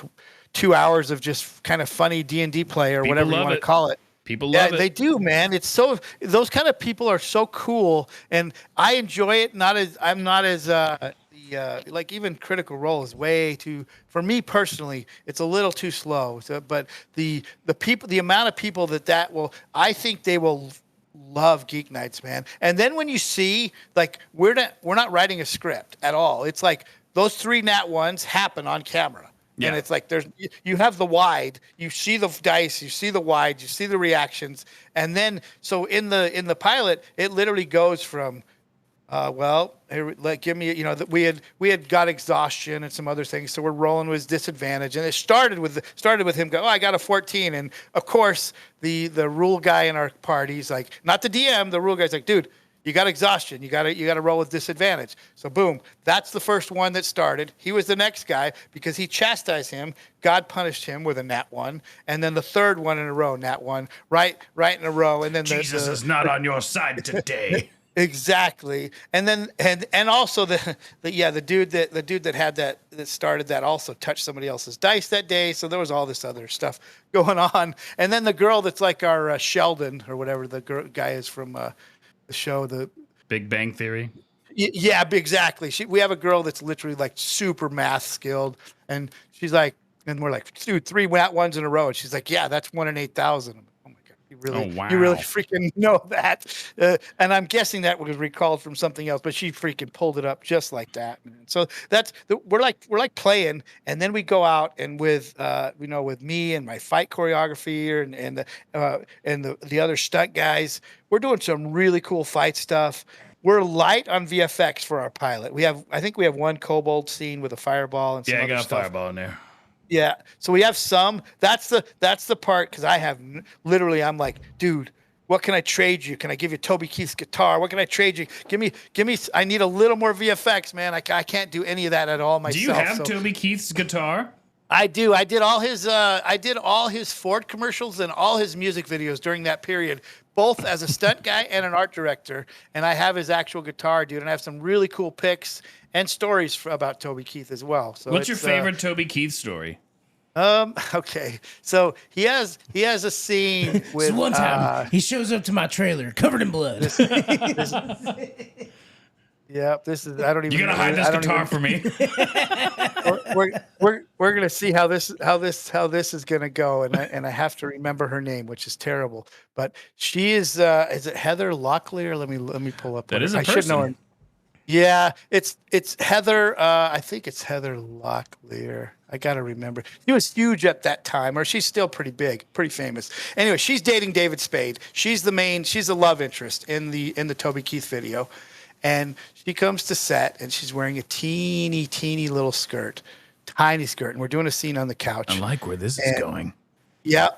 2 hours of just kind of funny D&D play or whatever you want to call it. People love it. They do, man. It's those kind of people are so cool, and I enjoy it. I'm not as like even Critical Role is way too, for me personally, it's a little too slow. So, but the amount of people I think they will love Geek Knights, man. And then when you see, like, we're not writing a script at all. It's like those 3 nat 1s happen on camera. And it's like you have the wide, you see the dice, you see the wide, you see the reactions, and then so in the pilot, it literally goes from give me, that we had got exhaustion and some other things, so we're rolling with disadvantage, and it started with him go, I got a 14, and of course the rule guy in our party's like, not the DM, the rule guy's like, dude, you got exhaustion, you got to roll with disadvantage. So boom, that's the first one that started. He was the next guy because he chastised him. God punished him with a nat 1, and then the third one in a row, nat 1, right in a row, and then Jesus is not on your side today. Exactly, and then and also the dude that had that started that also touched somebody else's dice that day. So there was all this other stuff going on, and then the girl that's like our Sheldon or whatever the guy is from the show, the Big Bang Theory. Yeah, exactly. We have a girl that's literally like super math skilled, and she's like, and we're like, dude, 3 nat 1s in a row, and she's like, yeah, that's 1 in 8,000. You really freaking know that. And I'm guessing that was recalled from something else, but she freaking pulled it up just like that, man. So we're like playing, and then we go out and with me and my fight choreography and the other stunt guys, we're doing some really cool fight stuff. We're light on VFX for our pilot. I think we have one kobold scene with a fireball and some other got stuff. a fireball in there. Yeah, so we have some. That's the part, because I have literally, I'm like, dude, what can I trade you? Can I give you Toby Keith's guitar? What can I trade you? Give me. I need a little more VFX, man. I can't do any of that at all myself. Do you have Toby Keith's guitar? I do. I did all his Ford commercials and all his music videos during that period, both as a stunt guy and an art director. And I have his actual guitar, dude. And I have some really cool pics and stories about Toby Keith as well. So what's your favorite Toby Keith story? Okay. So he has a scene with So one time he shows up to my trailer covered in blood. Yeah, this is. I don't even. You gotta hide this guitar for me. We're gonna see how this is gonna go, and I have to remember her name, which is terrible. But she is. Is it Heather Locklear? Let me pull up. That is a I person. should know her. Yeah, it's Heather. I think it's Heather Locklear. I gotta remember. She was huge at that time, or she's still pretty big, pretty famous. Anyway, she's dating David Spade. She's the love interest in the Toby Keith video. And she comes to set, and she's wearing a teeny little skirt, tiny skirt, and we're doing a scene on the couch. I like where this is going. Yeah,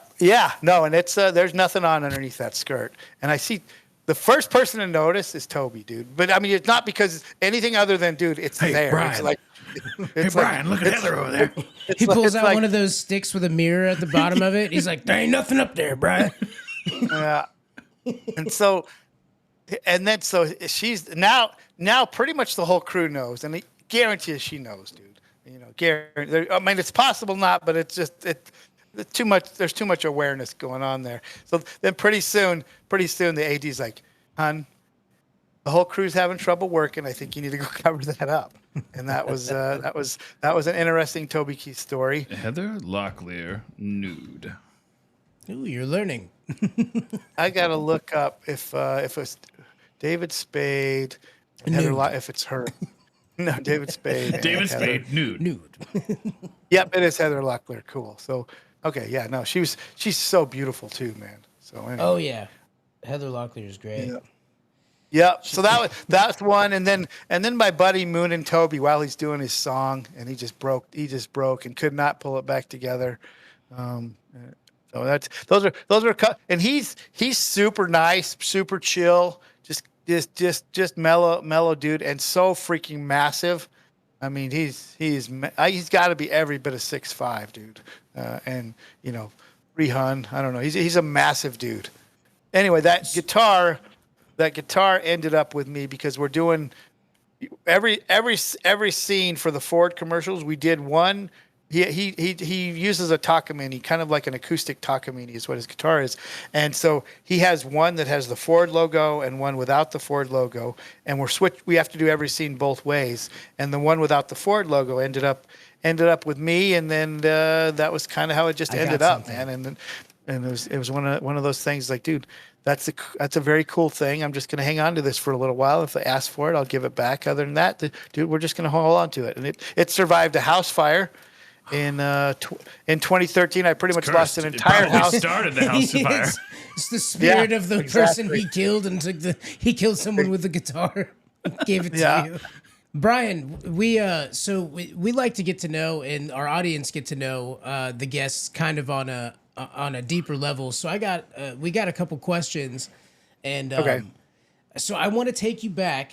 no, and it's there's nothing on underneath that skirt, and I see the first person to notice is Toby, dude. But I mean, it's not because anything other than, dude, it's there. Brian. It's like, Hey, Brian, look at Heather over there. He pulls out one of those sticks with a mirror at the bottom of it. He's like, there ain't nothing up there, Brian. Yeah, and so she's now pretty much the whole crew knows, and I guarantee she knows, dude. I mean, it's possible not, but it's just too much. There's too much awareness going on there. So then pretty soon the AD's like, hon, the whole crew's having trouble working. I think you need to go cover that up. And that was an interesting Toby Keith story. Heather Locklear nude. Ooh, you're learning. I gotta look up if it's David Spade, and Heather if it's her. No, David Spade. David Spade Heather. nude. Yep, it is Heather Locklear. Cool. So, okay, yeah, no, she's so beautiful too, man. So anyway. Oh yeah, Heather Locklear is great. Yeah. Yep. So that's one, and then my buddy Moon and Toby, while he's doing his song, and he just broke and could not pull it back together. So those are and he's super nice, super chill, just mellow dude, and so freaking massive. I mean, he's got to be every bit of 6'5", dude, and Rehun, I don't know, he's a massive dude. Anyway, that guitar ended up with me because we're doing every scene for the Ford commercials. We did one. He uses a Takamine, kind of like an acoustic Takamine is what his guitar is. And so he has one that has the Ford logo and one without the Ford logo. And we have to do every scene both ways. And the one without the Ford logo ended up with me. And then that was kind of how it just ended up, man. And it was one of those things like, dude, that's a very cool thing. I'm just going to hang on to this for a little while. If they ask for it, I'll give it back. Other than that, dude, we're just going to hold on to it. And it survived a house fire. in 2013. I pretty much lost an entire Probably house. started the house fire. It's the spirit Yeah, of the exactly. person he killed and he killed someone with the guitar, gave it to you. Brian, we like to get to know, and our audience get to know the guests kind of on a deeper level. So we got a couple questions, and Okay. so I want to take you back,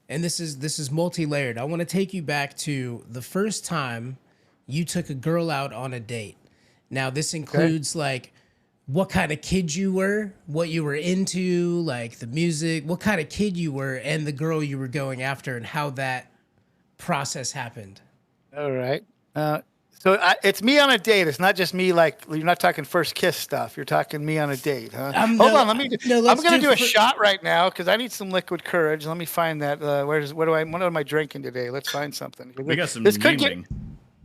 and this is multi-layered. I want to take you back to the first time you took a girl out on a date. Now this includes like what kind of kid you were, what you were into, like the music, what kind of kid you were, and the girl you were going after, and how that process happened. All right. It's me on a date. It's not just me. Like, you're not talking first kiss stuff. You're talking me on a date, huh? Hold on. I'm going to do a shot right now because I need some liquid courage. Let me find that. What am I drinking today? Let's find something. We got some.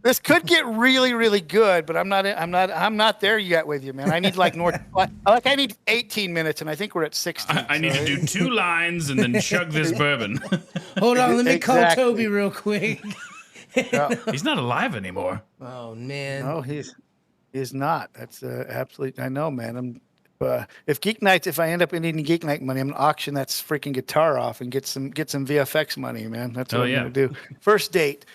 This could get really, really good, but I'm not there yet with you, man. I need like I need 18 minutes, and I think we're at 16. I need to do 2 lines and then chug this bourbon. Hold on, let me call Exactly. Toby real quick. He's not alive anymore. Oh man. No, he's not. That's absolutely. I know, man. If I end up needing Geek Night money, I'm gonna auction that freaking guitar off and get some VFX money, man. That's what I'm gonna do. First date.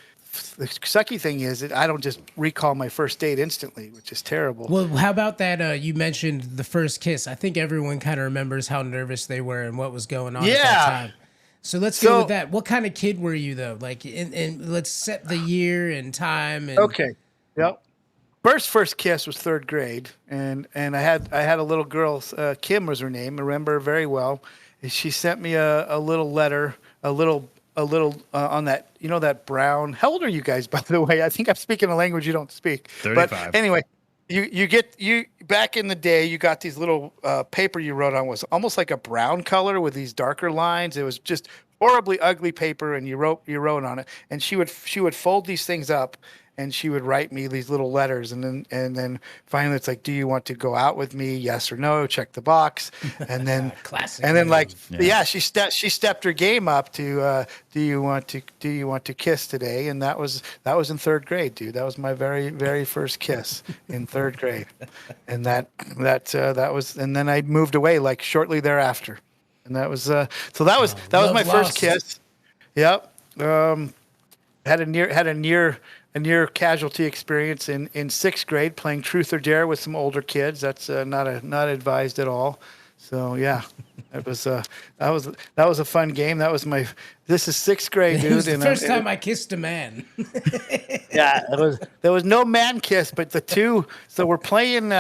The sucky thing is that I don't just recall my first date instantly, which is terrible. Well, how about that? You mentioned the first kiss. I think everyone kind of remembers how nervous they were and what was going on at that time. So let's go with that. What kind of kid were you though? Like, and let's set the year and time. And... Okay. Yep. First kiss was 3rd grade, and I had a little girl. Kim was her name. I remember her very well. She sent me a little letter, a little on that, that brown. How old are you guys, by the way? I think I'm speaking a language you don't speak. 35. But anyway, you back in the day, you got these little paper you wrote on was almost like a brown color with these darker lines. It was just horribly ugly paper, and you wrote on it. And she would fold these things up, and she would write me these little letters, and then finally it's like, do you want to go out with me? Yes or no? Check the box. And then Classic. And then she stepped her game up to do you want to kiss today? And that was in 3rd grade, dude. That was my very, very first kiss in 3rd grade. And that was, and then I moved away like shortly thereafter. And that was that was my first kiss. Yep. Had a near casualty experience in 6th grade playing Truth or Dare with some older kids. That's not advised at all. So yeah, that was a fun game. This is 6th grade, dude. It was the first time I kissed a man. Yeah, there was no man kiss, but the two. So we're playing,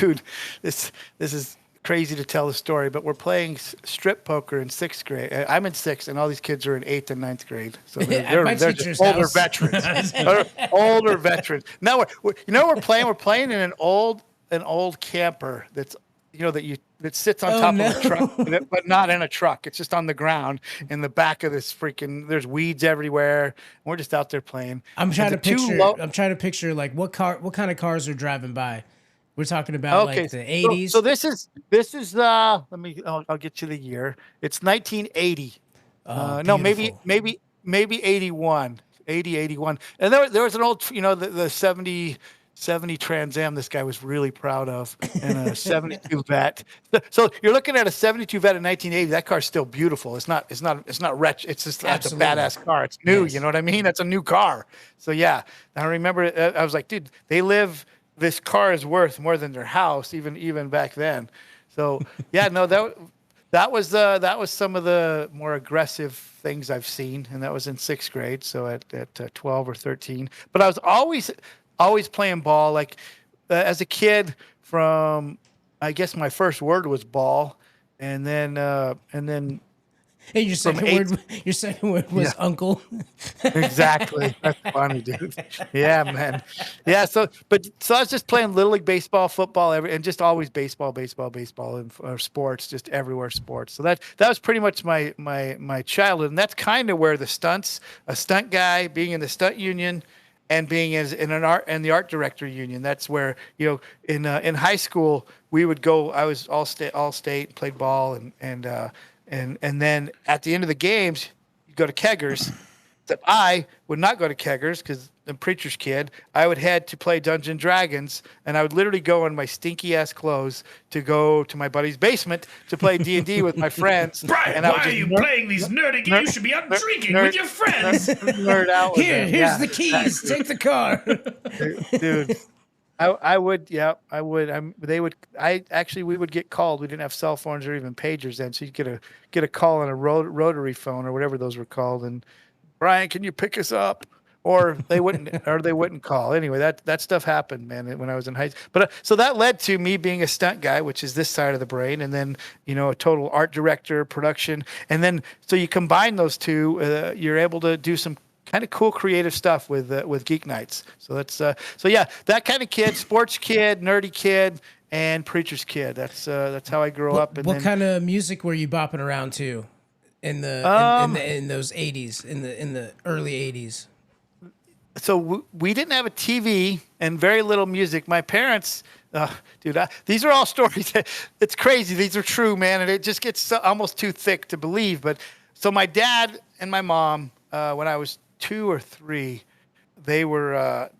dude. This is crazy to tell the story, but we're playing strip poker in 6th grade. I'm in 6th, and all these kids are in 8th and 9th grade. So they're just older veterans. Older veterans. Now we're playing. We're playing in an old camper that's that sits on top of a truck, but not in a truck. It's just on the ground in the back of this freaking. There's weeds everywhere. We're just out there playing. I'm trying to picture like what kind of cars are driving by. We're talking about like the 80s. So this is I'll get you the year. It's 1980. No, maybe 81. 81. And there was an old, the 70 Trans Am this guy was really proud of, and a 72 Vet. So you're looking at a 72 Vet in 1980. That car's still beautiful. It's not wretched. It's just that's a badass car. It's new. Yes. You know what I mean? That's a new car. So yeah, I remember. I was like, dude, this car is worth more than their house, even back then. So yeah, no, that was some of the more aggressive things I've seen, and that was in 6th grade. So at 12 or 13, but I was always playing ball. Like as a kid, from I guess my first word was ball, and then. Hey, your second word was uncle. Exactly. That's funny, dude. Yeah, man. Yeah. So I was just playing Little League baseball, football, and just always baseball, and sports, just everywhere sports. So that was pretty much my childhood, and that's kind of where a stunt guy, being in the stunt union, and being in the art director union. That's where in high school we would go. I was all state, played ball, and then at the end of the games, you go to keggers. Except I would not go to keggers because the preacher's kid, I would head to play Dungeons and Dragons, and I would literally go in my stinky ass clothes to go to my buddy's basement to play D&D with my friends. Brian, and I why would are just you playing these nerdy games? You should be out drinking with your friends. Nerd out with them. Here's the keys. Take the car. Dude. I would, yeah, I would. We would get called. We didn't have cell phones or even pagers then, so you'd get a call on a rotary phone or whatever those were called. And Brian, can you pick us up? Or they wouldn't call. Anyway, that stuff happened, man, when I was in high school. But so that led to me being a stunt guy, which is this side of the brain, and then a total art director, production, and then so you combine those two, you're able to do some kind of cool creative stuff with Geek Knights. So that's that kind of kid, sports kid, nerdy kid, and preacher's kid. That's how I grew up. And what kind of music were you bopping around to in those 80s, in the early 80s? So we didn't have a TV and very little music. My parents, these are all stories. It's crazy. These are true, man, and it just gets almost too thick to believe. But so my dad and my mom, when I was 2 or 3, they were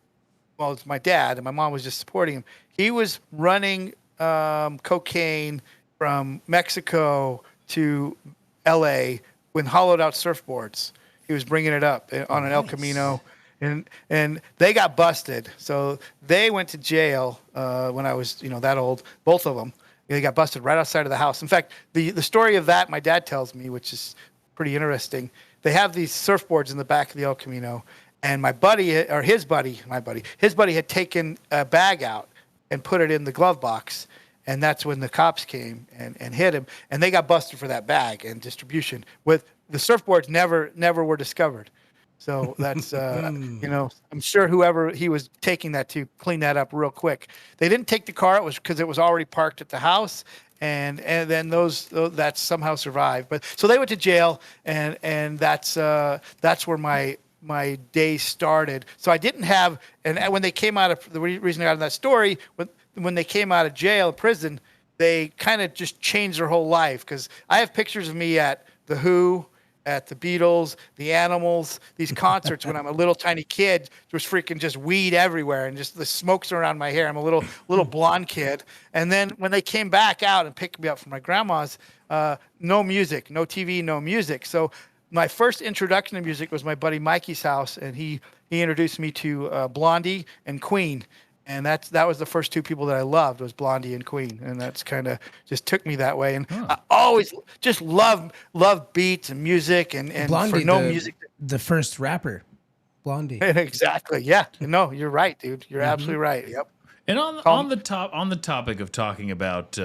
it's my dad, and my mom was just supporting him. He was running cocaine from Mexico to L.A. with hollowed out surfboards. He was bringing it up on an El Camino. And they got busted. So they went to jail when I was, that old, both of them. They got busted right outside of the house. In fact, the story of that my dad tells me, which is pretty interesting. They have these surfboards in the back of the El Camino, and his buddy had taken a bag out and put it in the glove box. And that's when the cops came and hit him. And they got busted for that bag and distribution. With the surfboards never were discovered. So that's, I'm sure whoever he was taking that to clean that up real quick. They didn't take the car. It was because it was already parked at the house. And then that somehow survived. But so they went to jail, and that's where my day started. So I didn't have, and when they came out of, the reason I got in that story, when they came out of jail, prison, they kind of just changed their whole life. Because I have pictures of me at The Who, at the Beatles, the Animals, these concerts when I'm a little tiny kid. There was freaking just weed everywhere and just the smokes around my hair. I'm a little blonde kid. And then when they came back out and picked me up from my grandma's, no music, no TV, no music. So my first introduction to music was my buddy Mikey's house, and he introduced me to Blondie and Queen. And that was the first 2 people that I loved, was Blondie and Queen, and that's kind of just took me that way. And I always just love beats and music, and Blondie, for no music, the first rapper, Blondie. Exactly. Yeah. No, you're right, dude. You're absolutely right. Yep. And on the topic of talking about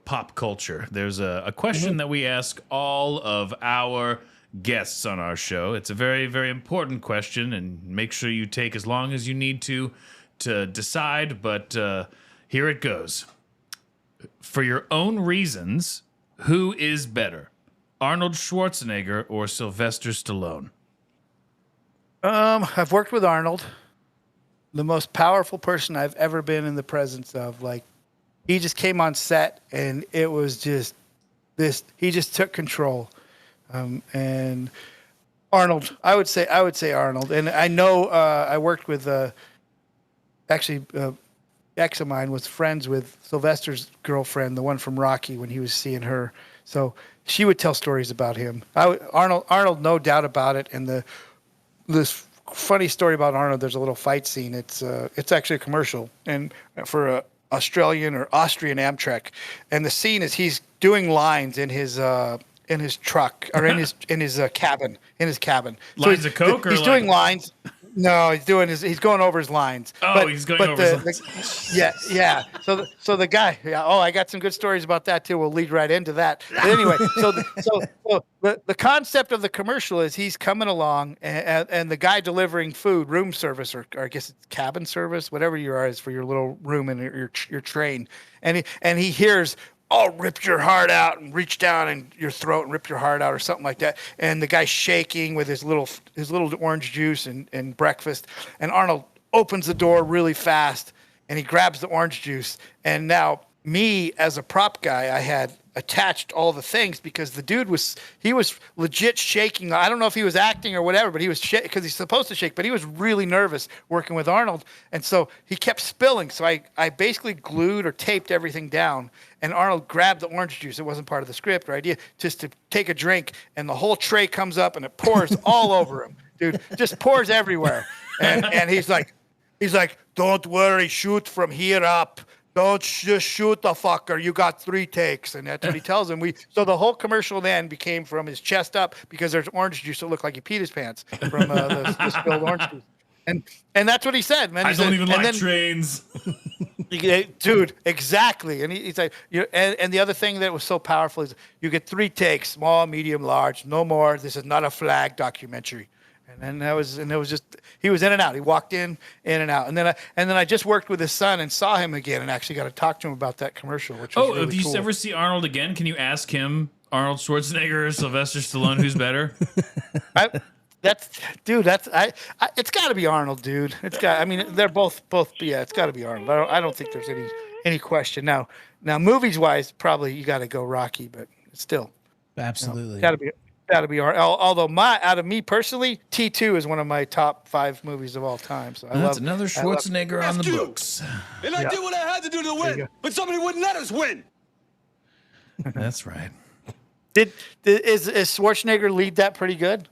pop culture, there's a question that we ask all of our guests on our show. It's a very, very important question, and make sure you take as long as you need to decide, but here it goes. For your own reasons, who is better, Arnold Schwarzenegger or Sylvester Stallone? I've worked with Arnold, the most powerful person I've ever been in the presence of. Like, he just came on set, and it was just this. He just took control, and Arnold. I would say Arnold, and I know I worked with. Actually, ex of mine was friends with Sylvester's girlfriend, the one from Rocky, when he was seeing her. So she would tell stories about him. Arnold, no doubt about it. And this funny story about Arnold, there's a little fight scene. It's actually a commercial, and for a Australian or Austrian Amtrak. And the scene is he's doing lines in his truck or in his cabin. Lines of coke, he's doing lines. No, he's going over his lines. Oh, he's going over his lines. Yeah. So the guy. Yeah. Oh, I got some good stories about that too. We'll lead right into that. But anyway, so the concept of the commercial is he's coming along, and the guy delivering food, room service, or I guess it's cabin service, whatever you are, is for your little room in your train, and he hears, "Oh, rip your heart out and reach down in your throat and rip your heart out," or something like that. And the guy's shaking with his little orange juice and breakfast. And Arnold opens the door really fast, and he grabs the orange juice. And now me as a prop guy, I had attached all the things because the dude was legit shaking. I don't know if he was acting or whatever, but he was because he's supposed to shake, but he was really nervous working with Arnold. And so he kept spilling. So I basically glued or taped everything down, and Arnold grabbed the orange juice. It wasn't part of the script or idea, just to take a drink, and the whole tray comes up and it pours all over him, dude, just pours everywhere. And he's like, don't worry, shoot from here up. Don't just shoot the fucker. You got 3 takes. And that's what he tells him. So the whole commercial then became from his chest up because there's orange juice that looked like he peed his pants from the spilled orange juice. And that's what he said, man. I don't even like trains. Dude, exactly. And he's like, and the other thing that was so powerful is you get 3 takes, small, medium, large, no more. This is not a flag documentary. And it was just, he was in and out. He walked in and out. And then I just worked with his son and saw him again and actually got to talk to him about that commercial, which was really if you cool. ever see Arnold again, can you ask him, Arnold Schwarzenegger or Sylvester Stallone, who's better? It's got to be Arnold, dude. They're both. Yeah, it's got to be Arnold. I don't think there's any question. Now movies wise, probably you got to go Rocky, but still, Absolutely. Got to be Arnold. Although out of me personally, T2 is one of my top 5 movies of all time. So That's another Schwarzenegger on the books. And I did what I had to do to win, but somebody wouldn't let us win. That's right. Is Schwarzenegger lead that pretty good?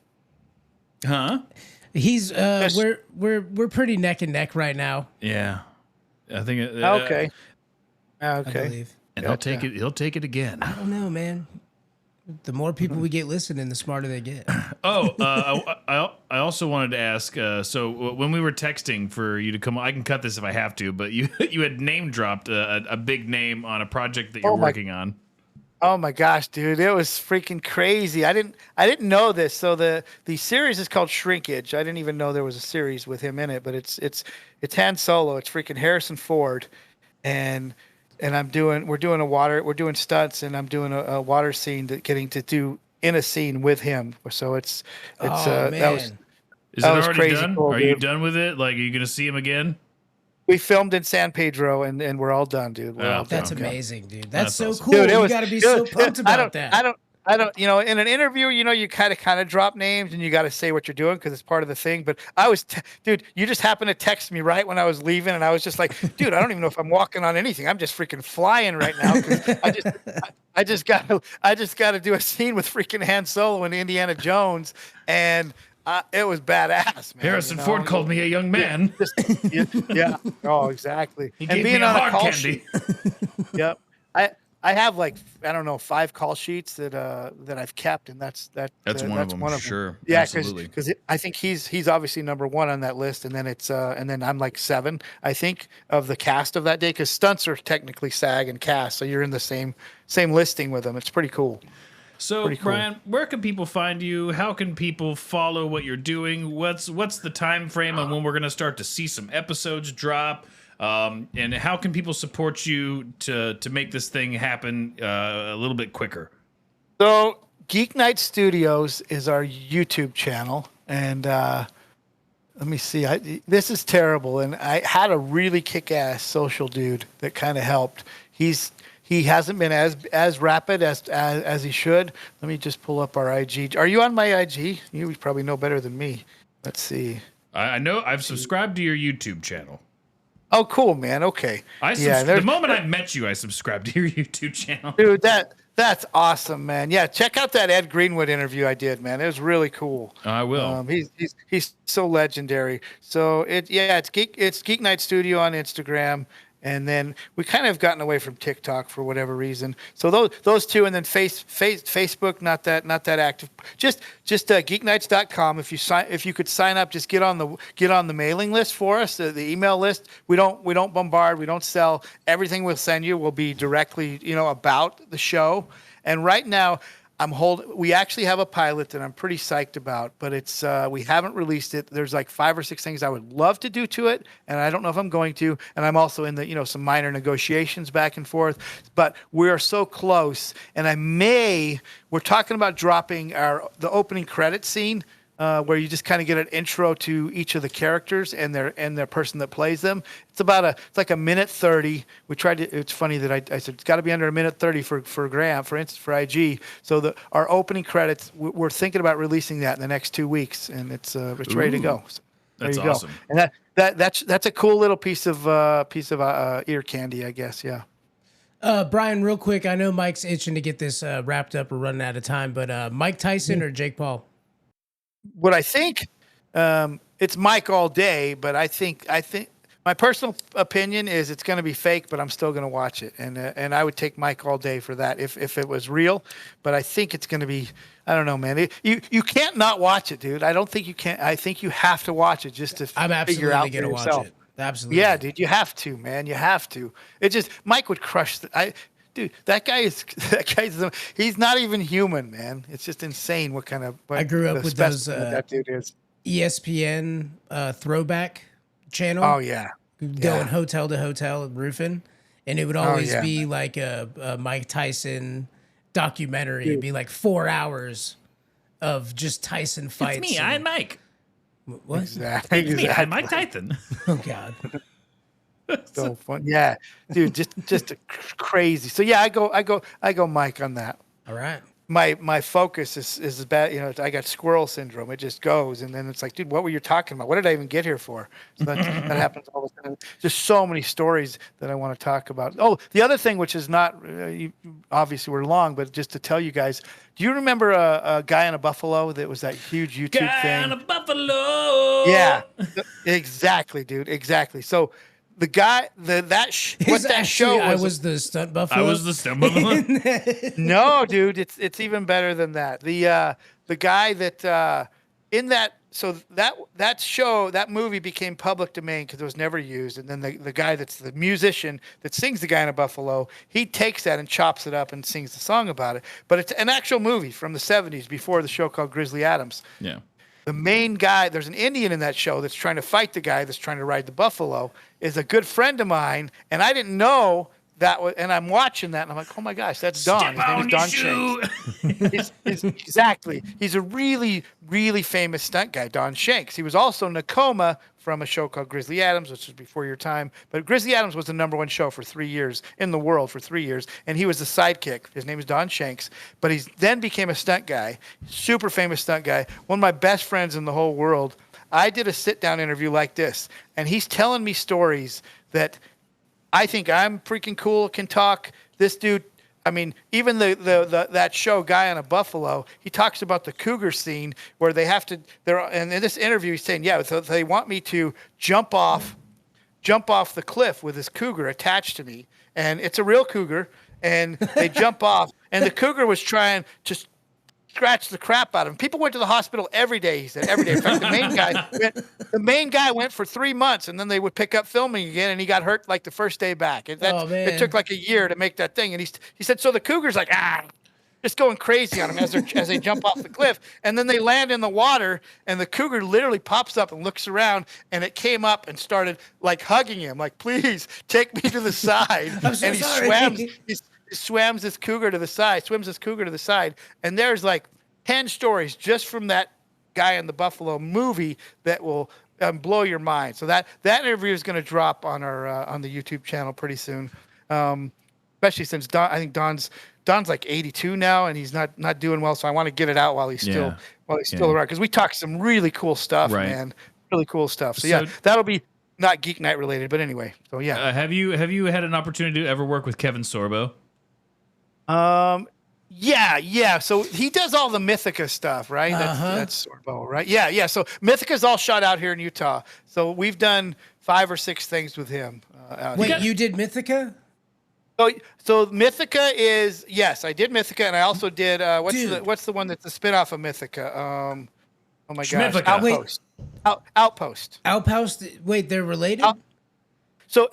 Huh? He's we're pretty neck and neck right now. Yeah, I think. Okay. I believe. And he'll take it. He'll take it again. I don't know, man. The more people we get listening, the smarter they get. I also wanted to ask. So when we were texting for you to come, I can cut this if I have to. But you had name dropped a big name on a project that you're working on. Oh my gosh, dude, it was freaking crazy. I didn't know this. So the series is called Shrinkage. I didn't even know there was a series with him in it, but it's Han Solo. It's freaking Harrison Ford, and we're doing stunts, and I'm doing a water scene getting to do in a scene with him. So it's man. Is it already crazy done? cool, Are you dude. done with it? Like, are you going to see him again? We filmed in San Pedro, and we're all done, dude. We're all That's done. amazing, dude. That's so awesome. cool. Dude, You got to be so pumped about that. I don't, in an interview, you kind of drop names and you got to say what you're doing because it's part of the thing. But dude, you just happened to text me right when I was leaving, and I was just like, dude, I don't even know if I'm walking on anything. I'm just freaking flying right now because I just got to do a scene with freaking Han Solo and Indiana Jones, and it was badass, man. Harrison Ford called me a young man. Yeah. Oh, exactly. He gave me a hard candy. Yep. I have 5 call sheets that I've kept, and that's one of them. Sure. Yeah, Absolutely. because I think he's obviously number 1 on that list, and then and then I'm like 7, I think, of the cast of that day, because stunts are technically SAG and cast, so you're in the same listing with them. It's pretty cool. So, Pretty cool. Brian, where can people find you? How can people follow what you're doing? What's the time frame on when we're going to start to see some episodes drop? And how can people support you to make this thing happen a little bit quicker? So, Geek Knights Studios is our YouTube channel, and let me see. This is terrible, and I had a really kick-ass social dude that kind of helped. He hasn't been as rapid as he should. Let me just pull up our IG. Are you on my IG? You probably know better than me. Let's see. I know I've subscribed to your YouTube channel. Oh, cool, man. Okay. The moment I met you, I subscribed to your YouTube channel. Dude, that's awesome, man. Yeah, check out that Ed Greenwood interview I did, man. It was really cool. I will. He's so legendary. So it's Geek Night Studio on Instagram. And then we kind of gotten away from TikTok for whatever reason. So those two, and then Facebook, not that active. Just geeknights.com. If you could sign up, just get on the mailing list for us, the email list. We don't bombard, we don't sell. Everything we'll send you will be directly, about the show. And right now, we actually have a pilot that I'm pretty psyched about, but it's we haven't released it. There's like 5 or 6 things I would love to do to it, and I don't know if I'm going to. And I'm also in the some minor negotiations back and forth. But we are so close, and we're talking about dropping the opening credit scene where you just kind of get an intro to each of the characters and their person that plays them. It's like a minute 30. We tried to. It's funny that I said it's got to be under a minute 30 for Graham, for instance, for IG. So our opening credits, we're thinking about releasing that in the next 2 weeks, and it's ready to go. So That's there you awesome. go. And that's a cool little piece of ear candy, I guess. Yeah. Brian, real quick, I know Mike's itching to get this wrapped up. We're running out of time, but Mike Tyson or Jake Paul? What I think, it's Mike all day, but I think my personal opinion is it's going to be fake, but I'm still going to watch it, and I would take Mike all day for that if it was real. But I think it's going to be, I don't know, man. You can't not watch it, dude. I don't think you can. I think you have to watch it just to I'm figure out absolutely going to watch yourself. it. Absolutely. Yeah, dude, you have to, man. You have to. It just Mike would crush. Dude, that guy's he's not even human, man. It's just insane what kind of. I grew up with those that dude is. ESPN throwback channel. Oh yeah. Going hotel to hotel and roofing, and it would always be like a Mike Tyson documentary. It'd be like 4 hours of just Tyson fights. It's me, I'm Mike. What? Exactly. It's me, I'm Mike Tyson. Oh God. So fun. Yeah, dude, just crazy. So yeah, I go Mike on that. All right. My focus is bad. You know, I got squirrel syndrome. It just goes, and then it's like, dude, what were you talking about? What did I even get here for? So that happens all the time. Just so many stories that I want to talk about. Oh, the other thing, which is not obviously we're long, but just to tell you guys, do you remember a guy in a buffalo that was that huge YouTube thing? Guy on a buffalo. Yeah, exactly, dude, exactly. So. The guy, that show I was the stunt buffalo. I was the stunt buffalo. No, dude, it's even better than that. The guy that in that that show, that movie became public domain because it was never used. And then the guy that's the musician that sings The Guy in a Buffalo, he takes that and chops it up and sings the song about it. But it's an actual movie from the 70s before the show called Grizzly Adams. Yeah. The main guy, there's an Indian in that show that's trying to fight the guy that's trying to ride the buffalo, is a good friend of mine, and I didn't know that was, and I'm watching that, and I'm like, oh my gosh, that's Don. His name is Don Shanks. Exactly. He's a really, really famous stunt guy, Don Shanks. He was also Nakoma from a show called Grizzly Adams, which was before your time. But Grizzly Adams was the #1 show for 3 years, in the world for 3 years, and he was the sidekick. His name is Don Shanks, but he then became a stunt guy, super famous stunt guy, one of my best friends in the whole world. I did a sit-down interview like this, and he's telling me stories that I think I'm freaking cool, can talk. This dude, I mean, even that show, Guy on a Buffalo, he talks about the cougar scene where they have to, and in this interview he's saying, yeah, so they want me to jump off the cliff with this cougar attached to me, and it's a real cougar, and they jump off, and the cougar was trying to scratch the crap out of him. People went to the hospital every day, he said, every day. In fact, the main guy went for 3 months, and then they would pick up filming again, and he got hurt like the first day back. It took like a year to make that thing. And he said, so the cougar's like, just going crazy on him as they jump off the cliff. And then they land in the water, and the cougar literally pops up and looks around, and it came up and started like hugging him, like, please take me to the side. I'm so and he sorry. swims this cougar to the side, and there's like 10 stories just from that Guy in the Buffalo movie that will blow your mind. So that interview is going to drop on our on the YouTube channel pretty soon, especially since I think Don's like 82 now, and he's not doing well. So I want to get it out while he's still around, because we talked some really cool stuff, man, really cool stuff. So yeah, that'll be not Geek Night related, but anyway. So yeah, have you had an opportunity to ever work with Kevin Sorbo? Yeah. So he does all the Mythica stuff, right? That's Sorbo, right? Yeah. So Mythica's all shot out here in Utah. So we've done 5 or 6 things with him. Wait, you did Mythica? So Mythica is, yes, I did Mythica, and I also did what's the one that's the spinoff of Mythica? Oh my gosh, Outpost. Outpost. Outpost. Wait, they're related? So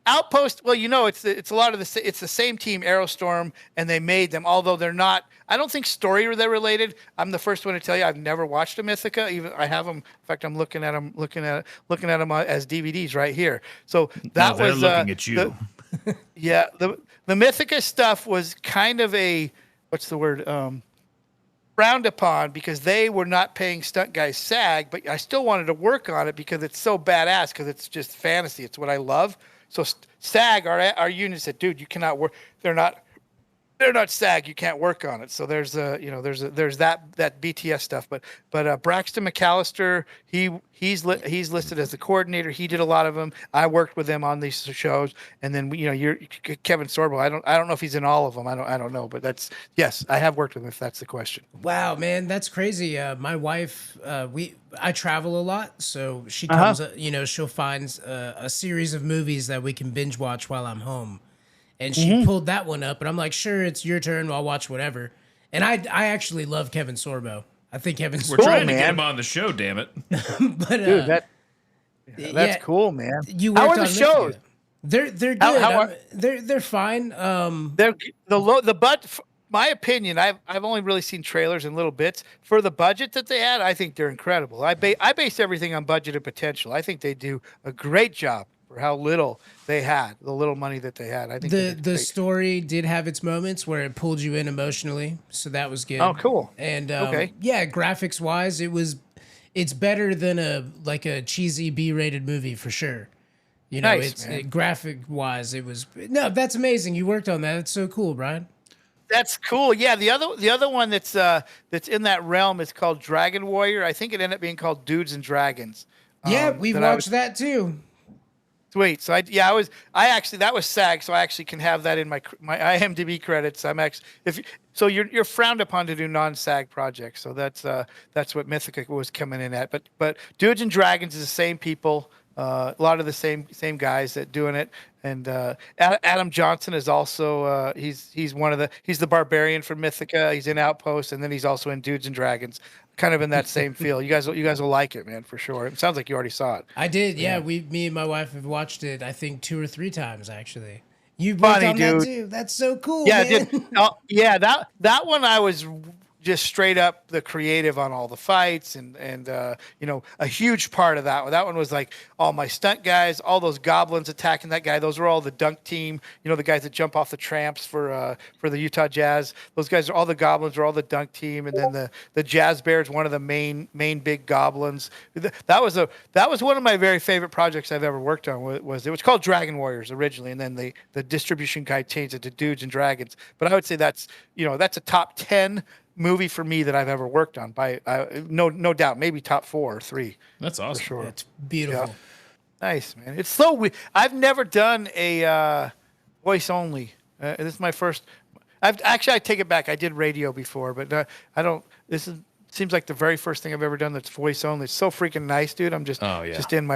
Outpost, well, you know, it's a lot of it's the same team, Aerostorm, and they made them. Although they're not, I don't think story they're related. I'm the first one to tell you I've never watched a Mythica. Even I have them. In fact, I'm looking at them as DVDs right here. So that they're was looking at you. The Mythica stuff was kind of a, what's the word? frowned upon because they were not paying stunt guys SAG, but I still wanted to work on it because it's so badass because it's just fantasy. It's what I love. So SAG, our union said, dude, you cannot work. They're not SAG. You can't work on it. So there's there's that BTS stuff. But Braxton McAllister, he's listed as the coordinator. He did a lot of them. I worked with him on these shows. And then you're Kevin Sorbo. I don't know if he's in all of them. I don't know. But yes, I have worked with him. If that's the question. Wow, man, that's crazy. My wife, I travel a lot, so she comes. She'll find a series of movies that we can binge watch while I'm home. And she pulled that one up, and I'm like, sure, it's your turn. I'll watch whatever. And I actually love Kevin Sorbo. I think Kevin Sorbo. We're trying to get him on the show, damn it. But Dude, that's cool, man. You how worked are the on shows? They're good. They're fine. They're the budget. My opinion, I've only really seen trailers and little bits. For the budget that they had, I think they're incredible. I base everything on budget and potential. I think they do a great job for how little they had, the little money that they had. I think the story did have its moments where it pulled you in emotionally, so that was good. Oh, cool. And Okay. yeah, graphics wise, it's better than a cheesy B-rated movie for sure. You know, Nice, graphic wise, that's amazing. You worked on that. That's so cool, Brian. That's cool. Yeah, the other one that's in that realm is called Dragon Warrior. I think it ended up being called Dudes and Dragons. Yeah, we've watched that too. Sweet. So I actually that was SAG, so I actually can have that in my IMDb credits. You're frowned upon to do non-SAG projects. So that's what Mythica was coming in at. But Dudes and Dragons is the same people, a lot of the same guys that doing it. And Adam Johnson is also he's the barbarian from Mythica. He's in Outpost, and then he's also in Dudes and Dragons. Kind of in that same feel. You guys will like it, man, for sure. It sounds like you already saw it. I did, yeah. Me and my wife have watched it, I think 2 or 3 times actually. You worked on that too. That's so cool. Yeah, man. I did. Oh, yeah, that one I was just straight up the creative on all the fights and a huge part of that one. That one was like all my stunt guys, all those goblins attacking that guy. Those were all the dunk team. The guys that jump off the tramps for the Utah Jazz. Those guys are all the goblins, are all the dunk team, and then the Jazz Bears, one of the main big goblins. That was one of my very favorite projects I've ever worked on. It was called Dragon Warriors originally, and then the distribution guy changed it to Dudes and Dragons. But I would say that's a top 10 movie for me that I've ever worked on by no doubt, maybe top 4 or 3. That's awesome. For sure. It's beautiful. Yeah. Nice, man. It's so weird. I've never done a voice only. This is my first. I take it back. I did radio before, but I don't. Seems like the very first thing I've ever done that's voice only. It's so freaking nice, dude. I'm just just in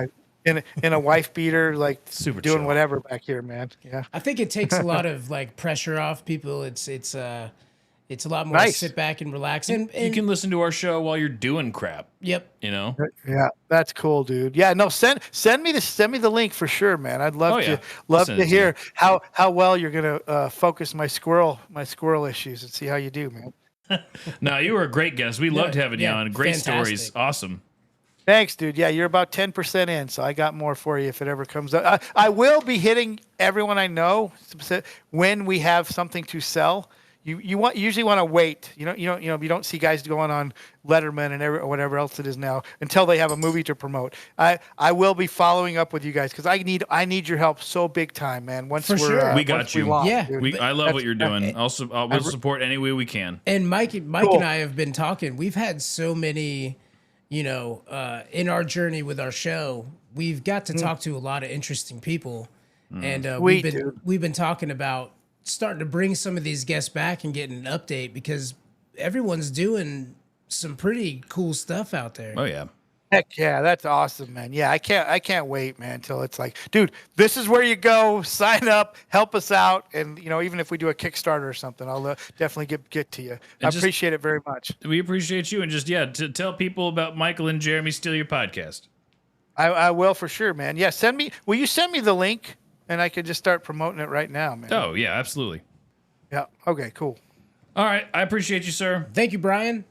a wife beater, like super doing chill. whatever back here, man. Yeah. I think it takes a lot of like pressure off people. It's a lot more Nice. sit back and relax. And You can listen to our show while you're doing crap. Yep. Yeah, that's cool, dude. Yeah, no, send me the link for sure, man. I'd love to hear how well you're gonna focus my squirrel issues and see how you do, man. No, you were a great guest. We loved having you on. Great fantastic. stories. Awesome. Thanks, dude. Yeah, you're about 10% in, so I got more for you if it ever comes up. I will be hitting everyone I know when we have something to sell. You usually want to wait. You don't see guys going on Letterman and whatever else it is now until they have a movie to promote. I will be following up with you guys because I need your help so big time, man. For sure. We got you. Yeah. I love what you're doing. Also, we'll support any way we can. And Mike and I have been talking. We've had so many, in our journey with our show, we've got to talk to a lot of interesting people, and we've been talking about starting to bring some of these guests back and getting an update because everyone's doing some pretty cool stuff out there. Oh yeah. Heck yeah, that's awesome, man. Yeah, I can't wait, man, until it's like, dude, this is where you go, sign up, help us out, and even if we do a Kickstarter or something, I'll definitely get to you. I appreciate it very much. We appreciate you, and to tell people about Michael and Jeremy Steal Your Podcast. I will for sure, man. Yeah, will you send me the link? And I could just start promoting it right now, man. Oh, yeah, absolutely. Yeah. Okay, cool. All right. I appreciate you, sir. Thank you, Brian.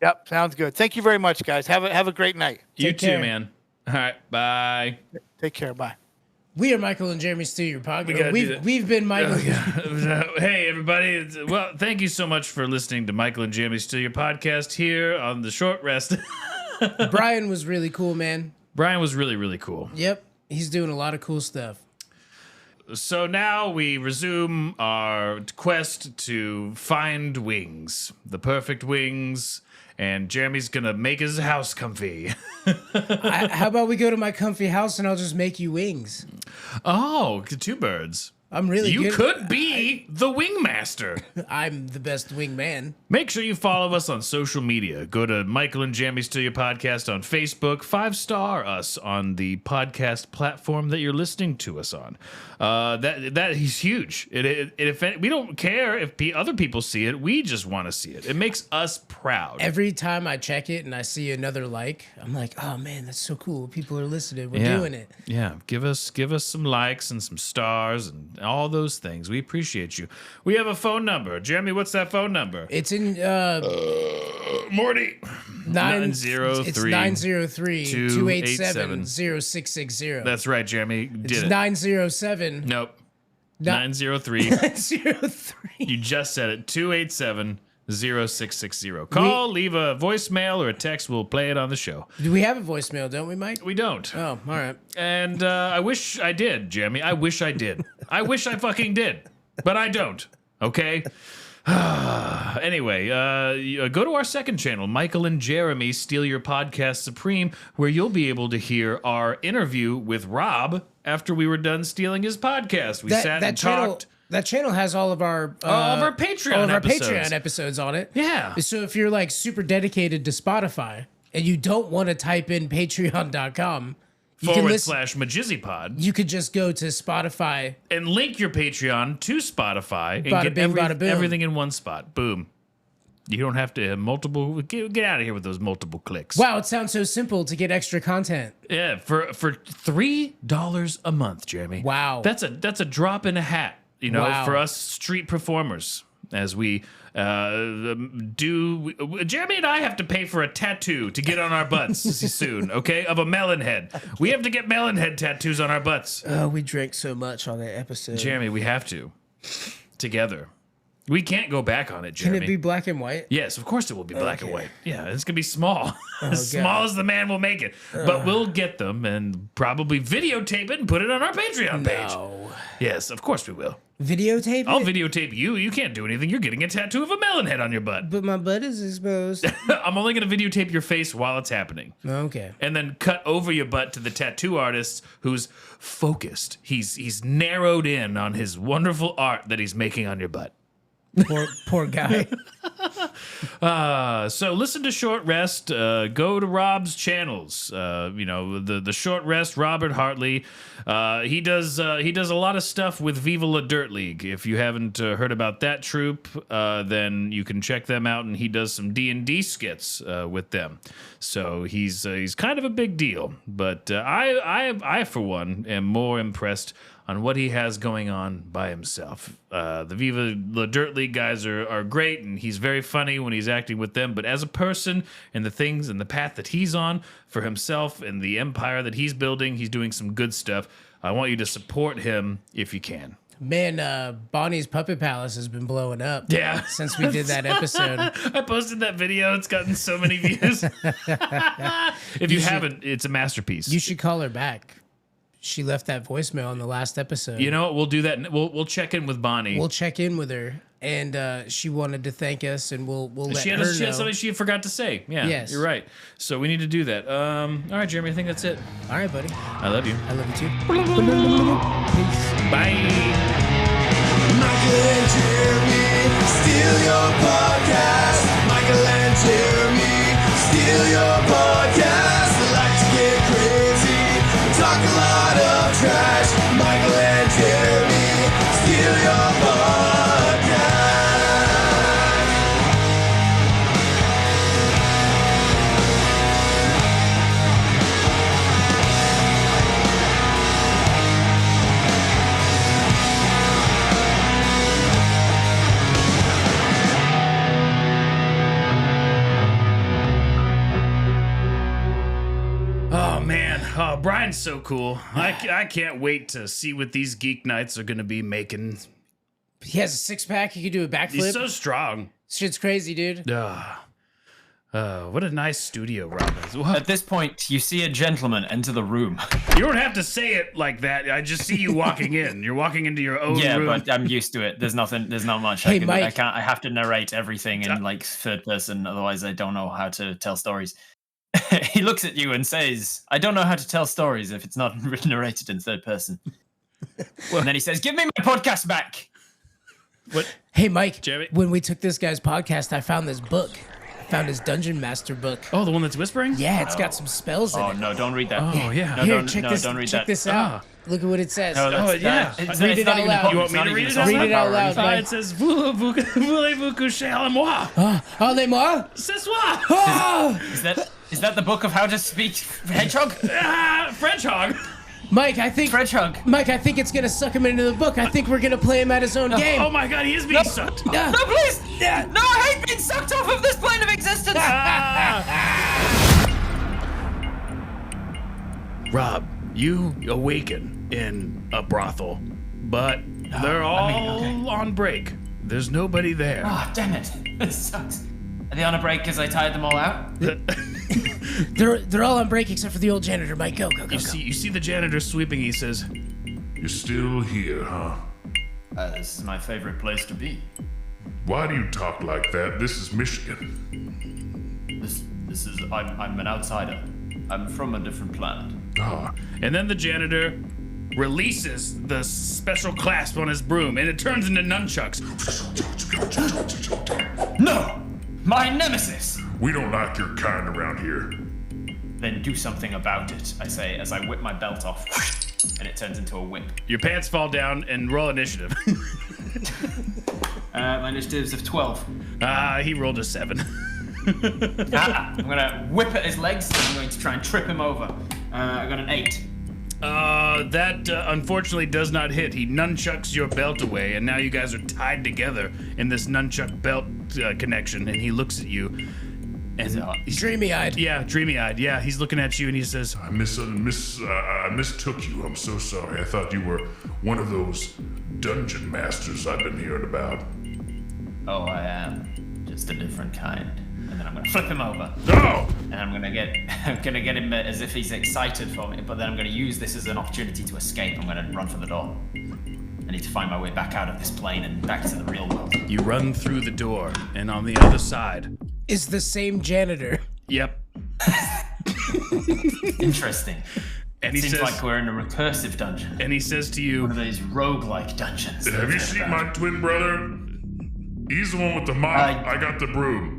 Yep. Sounds good. Thank you very much, guys. Have a great night. You Take care. too, man. All right. Bye. Take care. Bye. We are Michael and Jeremy Steal Your gotta Podcast. do that. We've been Michael. Hey, everybody. Well, thank you so much for listening to Michael and Jeremy Steal Your Podcast here on the short rest. Brian was really cool, man. Brian was really, really cool. Yep, he's doing a lot of cool stuff. So now we resume our quest to find wings, the perfect wings, and Jeremy's gonna make his house comfy. How about we go to my comfy house and I'll just make you wings? Oh, two birds. I'm really You good. could be the wingmaster. I'm the best wingman. Make sure you follow us on social media. Go to Michael and Jeremy Steal Your Podcast on Facebook. 5-star us on the podcast platform that you're listening to us on. That is huge. We don't care if other people see it. We just want to see it. It makes us proud. Every time I check it and I see another like, I'm like, oh man, that's so cool. People are listening. We're doing it. Yeah, give us some likes and some stars and all those things. We appreciate you. We have a phone number. Jeremy, what's that phone number? It's in Morty. 903. It's 903-287-0660. That's right, Jeremy. Did It's it. 907. Nope. No- 903. 903. You just said it. 287-0660. Call, leave a voicemail or a text. We'll play it on the show. Do we have a voicemail, don't we, Mike? We don't. Oh, all right. And I wish I did, Jeremy. I wish I did. I wish I fucking did. But I don't. Okay? Anyway, go to our second channel, Michael and Jeremy Steal Your Podcast Supreme, where you'll be able to hear our interview with Rob after we were done stealing his podcast. We sat and talked. That channel has all of our Patreon episodes on it. Yeah. So if you're like super dedicated to Spotify and you don't want to type in patreon.com, you can listen. /MJSY-Pod. You could just go to Spotify And link your Patreon to Spotify and Bada get bing, bada boom. everything in one spot. Boom. You don't have to have multiple. Get out of here with those multiple clicks. Wow, it sounds so simple to get extra content. Yeah, for $3 a month, Jeremy. Wow. That's a drop in a hat, Wow. for us street performers as we do. Jeremy and I have to pay for a tattoo to get on our butts soon, okay? Of a melon head. We have to get melon head tattoos on our butts. Oh, we drank so much on that episode. Jeremy, we have to. Together. We can't go back on it, Jeremy. Can it be black and white? Yes, of course it will be black and white. Yeah, it's going to be small. As God. small as the man will make it. But we'll get them and probably videotape it and put it on our Patreon page. No. Yes, of course we will. Videotape I'll it? videotape you. You can't do anything. You're getting a tattoo of a melon head on your butt. But my butt is exposed. I'm only going to videotape your face while it's happening. Okay. And then cut over your butt to the tattoo artist who's focused. He's narrowed in on his wonderful art that he's making on your butt. Poor guy. So listen to Short Rest. Go to Rob's channels. The Short Rest. Robert Hartley. He does a lot of stuff with Viva La Dirt League. If you haven't heard about that troupe, then you can check them out. And he does some D&D skits with them. So he's kind of a big deal. But I for one am more impressed on what he has going on by himself. The Viva La Dirt League guys are great, and he's very funny when he's acting with them. But as a person and the things and the path that he's on for himself and the empire that he's building, he's doing some good stuff. I want you to support him if you can. Man, Bonnie's Puppet Palace has been blowing up. Yeah. Since we did that episode. I posted that video. It's gotten so many views. If you haven't, it's a masterpiece. You should call her back. She left that voicemail on the last episode. You know what? We'll do that. We'll check in with Bonnie. We'll check in with her, and she wanted to thank us, and we'll let She her had know. something she forgot to say. Yeah, Yes. You're right. So we need to do that. All right, Jeremy, I think that's it. All right, buddy. I love you. I love you too. Peace. Bye. Michael and Jeremy steal your podcast. Michael and Jeremy steal your podcast. They like to get crazy, talk a lot of trash. Michael and Jeremy steal your podcast. Oh, Brian's so cool. I can't wait to see what these Geek Knights are going to be making. He has a 6-pack. He can do a backflip. He's so strong. Shit's crazy, dude. What a nice studio Rob has. At this point, you see a gentleman enter the room. You don't have to say it like that. I just see you walking in. You're walking into your own room. Yeah, but I'm used to it. There's not much. Hey, Mike. I have to narrate everything in like third person, otherwise I don't know how to tell stories. He looks at you and says, I don't know how to tell stories if it's not narrated in third person. And then he says, give me my podcast back. What? Hey, Mike, Jeremy? when we took this guy's podcast, I found this book. I found his Dungeon Master book. Oh, the one that's whispering? Yeah, it's got some spells in Oh, it. no, don't read that. Oh, yeah. No, Here, don't, check no, this, don't read check that. this out. Look at what it says. No, that's, yeah. Read it out loud. You want me to read it? Read it out loud. It says, voulez-vous coucher à moi? Allez-moi? C'est soi? Oh! Is that the book of how to speak hedgehog? French hog. Mike, I think Mike, I think it's gonna suck him into the book. I think we're gonna play him at his own game. Oh my god, he is being sucked. Yeah. No, please! No, I hate being sucked off of this plane of existence! Rob, you awaken in a brothel, but they're all on break. There's nobody there. Oh, damn it. This sucks. Are they on a break because I tired them all out? They're all on break except for the old janitor. Mike, go. You see the janitor sweeping. He says, You're still here, huh? This is my favorite place to be. Why do you talk like that? This is Michigan. This is I'm an outsider. I'm from a different planet. Ah, and then the janitor releases the special clasp on his broom, and it turns into nunchucks. No! My nemesis! we don't like your kind around here. Then do something about it, I say, as I whip my belt off, and it turns into a whip. Your pants fall down and roll initiative. My initiative's of 12. He rolled a 7. I'm gonna whip at his legs, and I'm going to try and trip him over. I got an 8. That unfortunately does not hit. He nunchucks your belt away, and now you guys are tied together in this nunchuck belt connection. And he looks at you, and He's dreamy-eyed. Yeah, dreamy-eyed. Yeah, he's looking at you, and he says, I mistook you. I'm so sorry. I thought you were one of those dungeon masters I've been hearing about. Oh, I am. Just a different kind. And then I'm gonna flip him over. No! And I'm gonna get him as if he's excited for me, but then I'm gonna use this as an opportunity to escape. I'm gonna run for the door. I need to find my way back out of this plane and back to the real world. you run through the door, and on the other side, Is the same janitor. yep. Interesting. And he Seems says, like we're in a recursive dungeon. and he says to you, One of these roguelike dungeons. that Have I've you heard seen about. my twin brother? He's the one with the mop. I got the broom.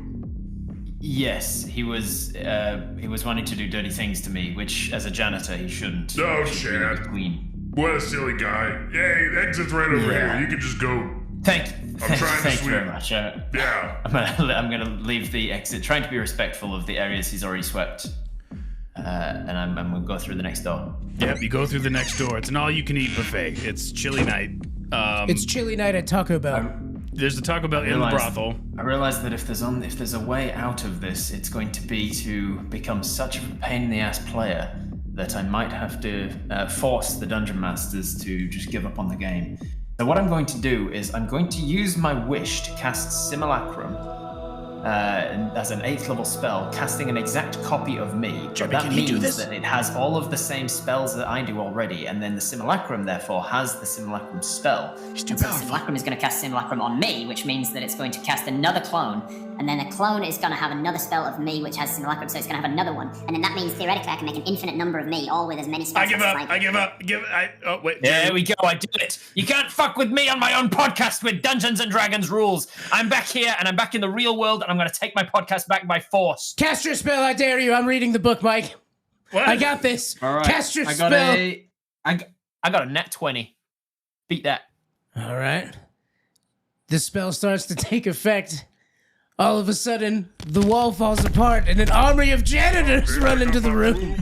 Yes, he was wanting to do dirty things to me, which as a janitor he shouldn't. No, He should really be Chad. clean. What a silly guy. Hey, the exit's right over Yeah. here. You can just go. Thank trying to you very sweep. much. Yeah. I'm gonna leave the exit, trying to be respectful of the areas he's already swept, and I'm gonna go through the next door. yep, you go through the next door. It's an all-you-can-eat buffet. It's chili night. It's chili night at Taco Bell. There's the Taco Bell in the brothel. I realize that if there's a way out of this, it's going to be to become such a pain in the ass player that I might have to force the dungeon masters to just give up on the game. So what I'm going to do is I'm going to use my wish to cast Simulacrum as an 8th level spell, casting an exact copy of me. But that means that it has all of the same spells that I do already, and then the Simulacrum therefore has the Simulacrum spell. So Simulacrum is going to cast Simulacrum on me, which means that it's going to cast another clone, and then the clone is going to have another spell of me, which has Simulacrum, so it's going to have another one. And then that means theoretically I can make an infinite number of me, all with as many spells. I give up. Oh, wait. There we go, I do it. You can't fuck with me on my own podcast with Dungeons and Dragons rules. I'm back here, and I'm back in the real world, and I'm going to take my podcast back by force. Cast your spell, I dare you. I'm reading the book, Mike. What? I got this. All right. Cast your I spell. got a net 20. Beat that. All right. The spell starts to take effect. All of a sudden, the wall falls apart, and an army of janitors run into the room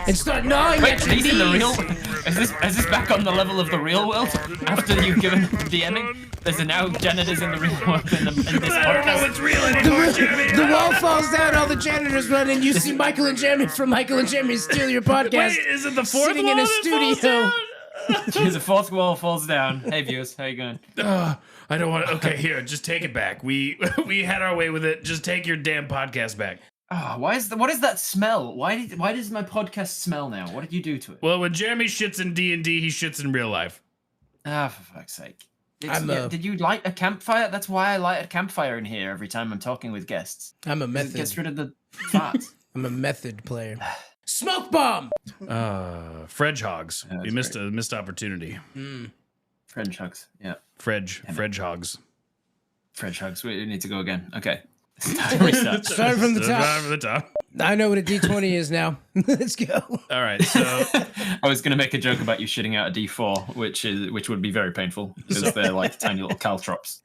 and start gnawing Wait, at your he's in the real. knees. Is this back on the level of the real world? After you've given DMing, there's now janitors in the real world in this I don't know podcast. what's real anymore, Jimmy. The wall falls down, all the janitors run in. You see Michael and Jeremy from Michael and Jeremy Steal Your Podcast. Wait, is it the fourth sitting wall in a that falls studio. down? The fourth wall falls down. Hey viewers, how you going? I don't want. Okay, here, just take it back. We had our way with it. Just take your damn podcast back. Oh, what is that smell? Why does my podcast smell now? What did you do to it? Well, when Jeremy shits in D&D, he shits in real life. Ah, for fuck's sake. I'm Did you light a campfire? That's why I light a campfire in here every time I'm talking with guests. I'm a It method. gets rid of the fat. I'm a method player. Smoke bomb. Fredge hogs. Yeah, We that's missed opportunity. French hugs. Yeah. Fredge hogs. French hugs. We need to go again. Okay. Restart. Start from the top. From the top. I know what a D20 is now. Let's go. All right, so I was going to make a joke about you shitting out a D4, which would be very painful because they're like tiny little caltrops.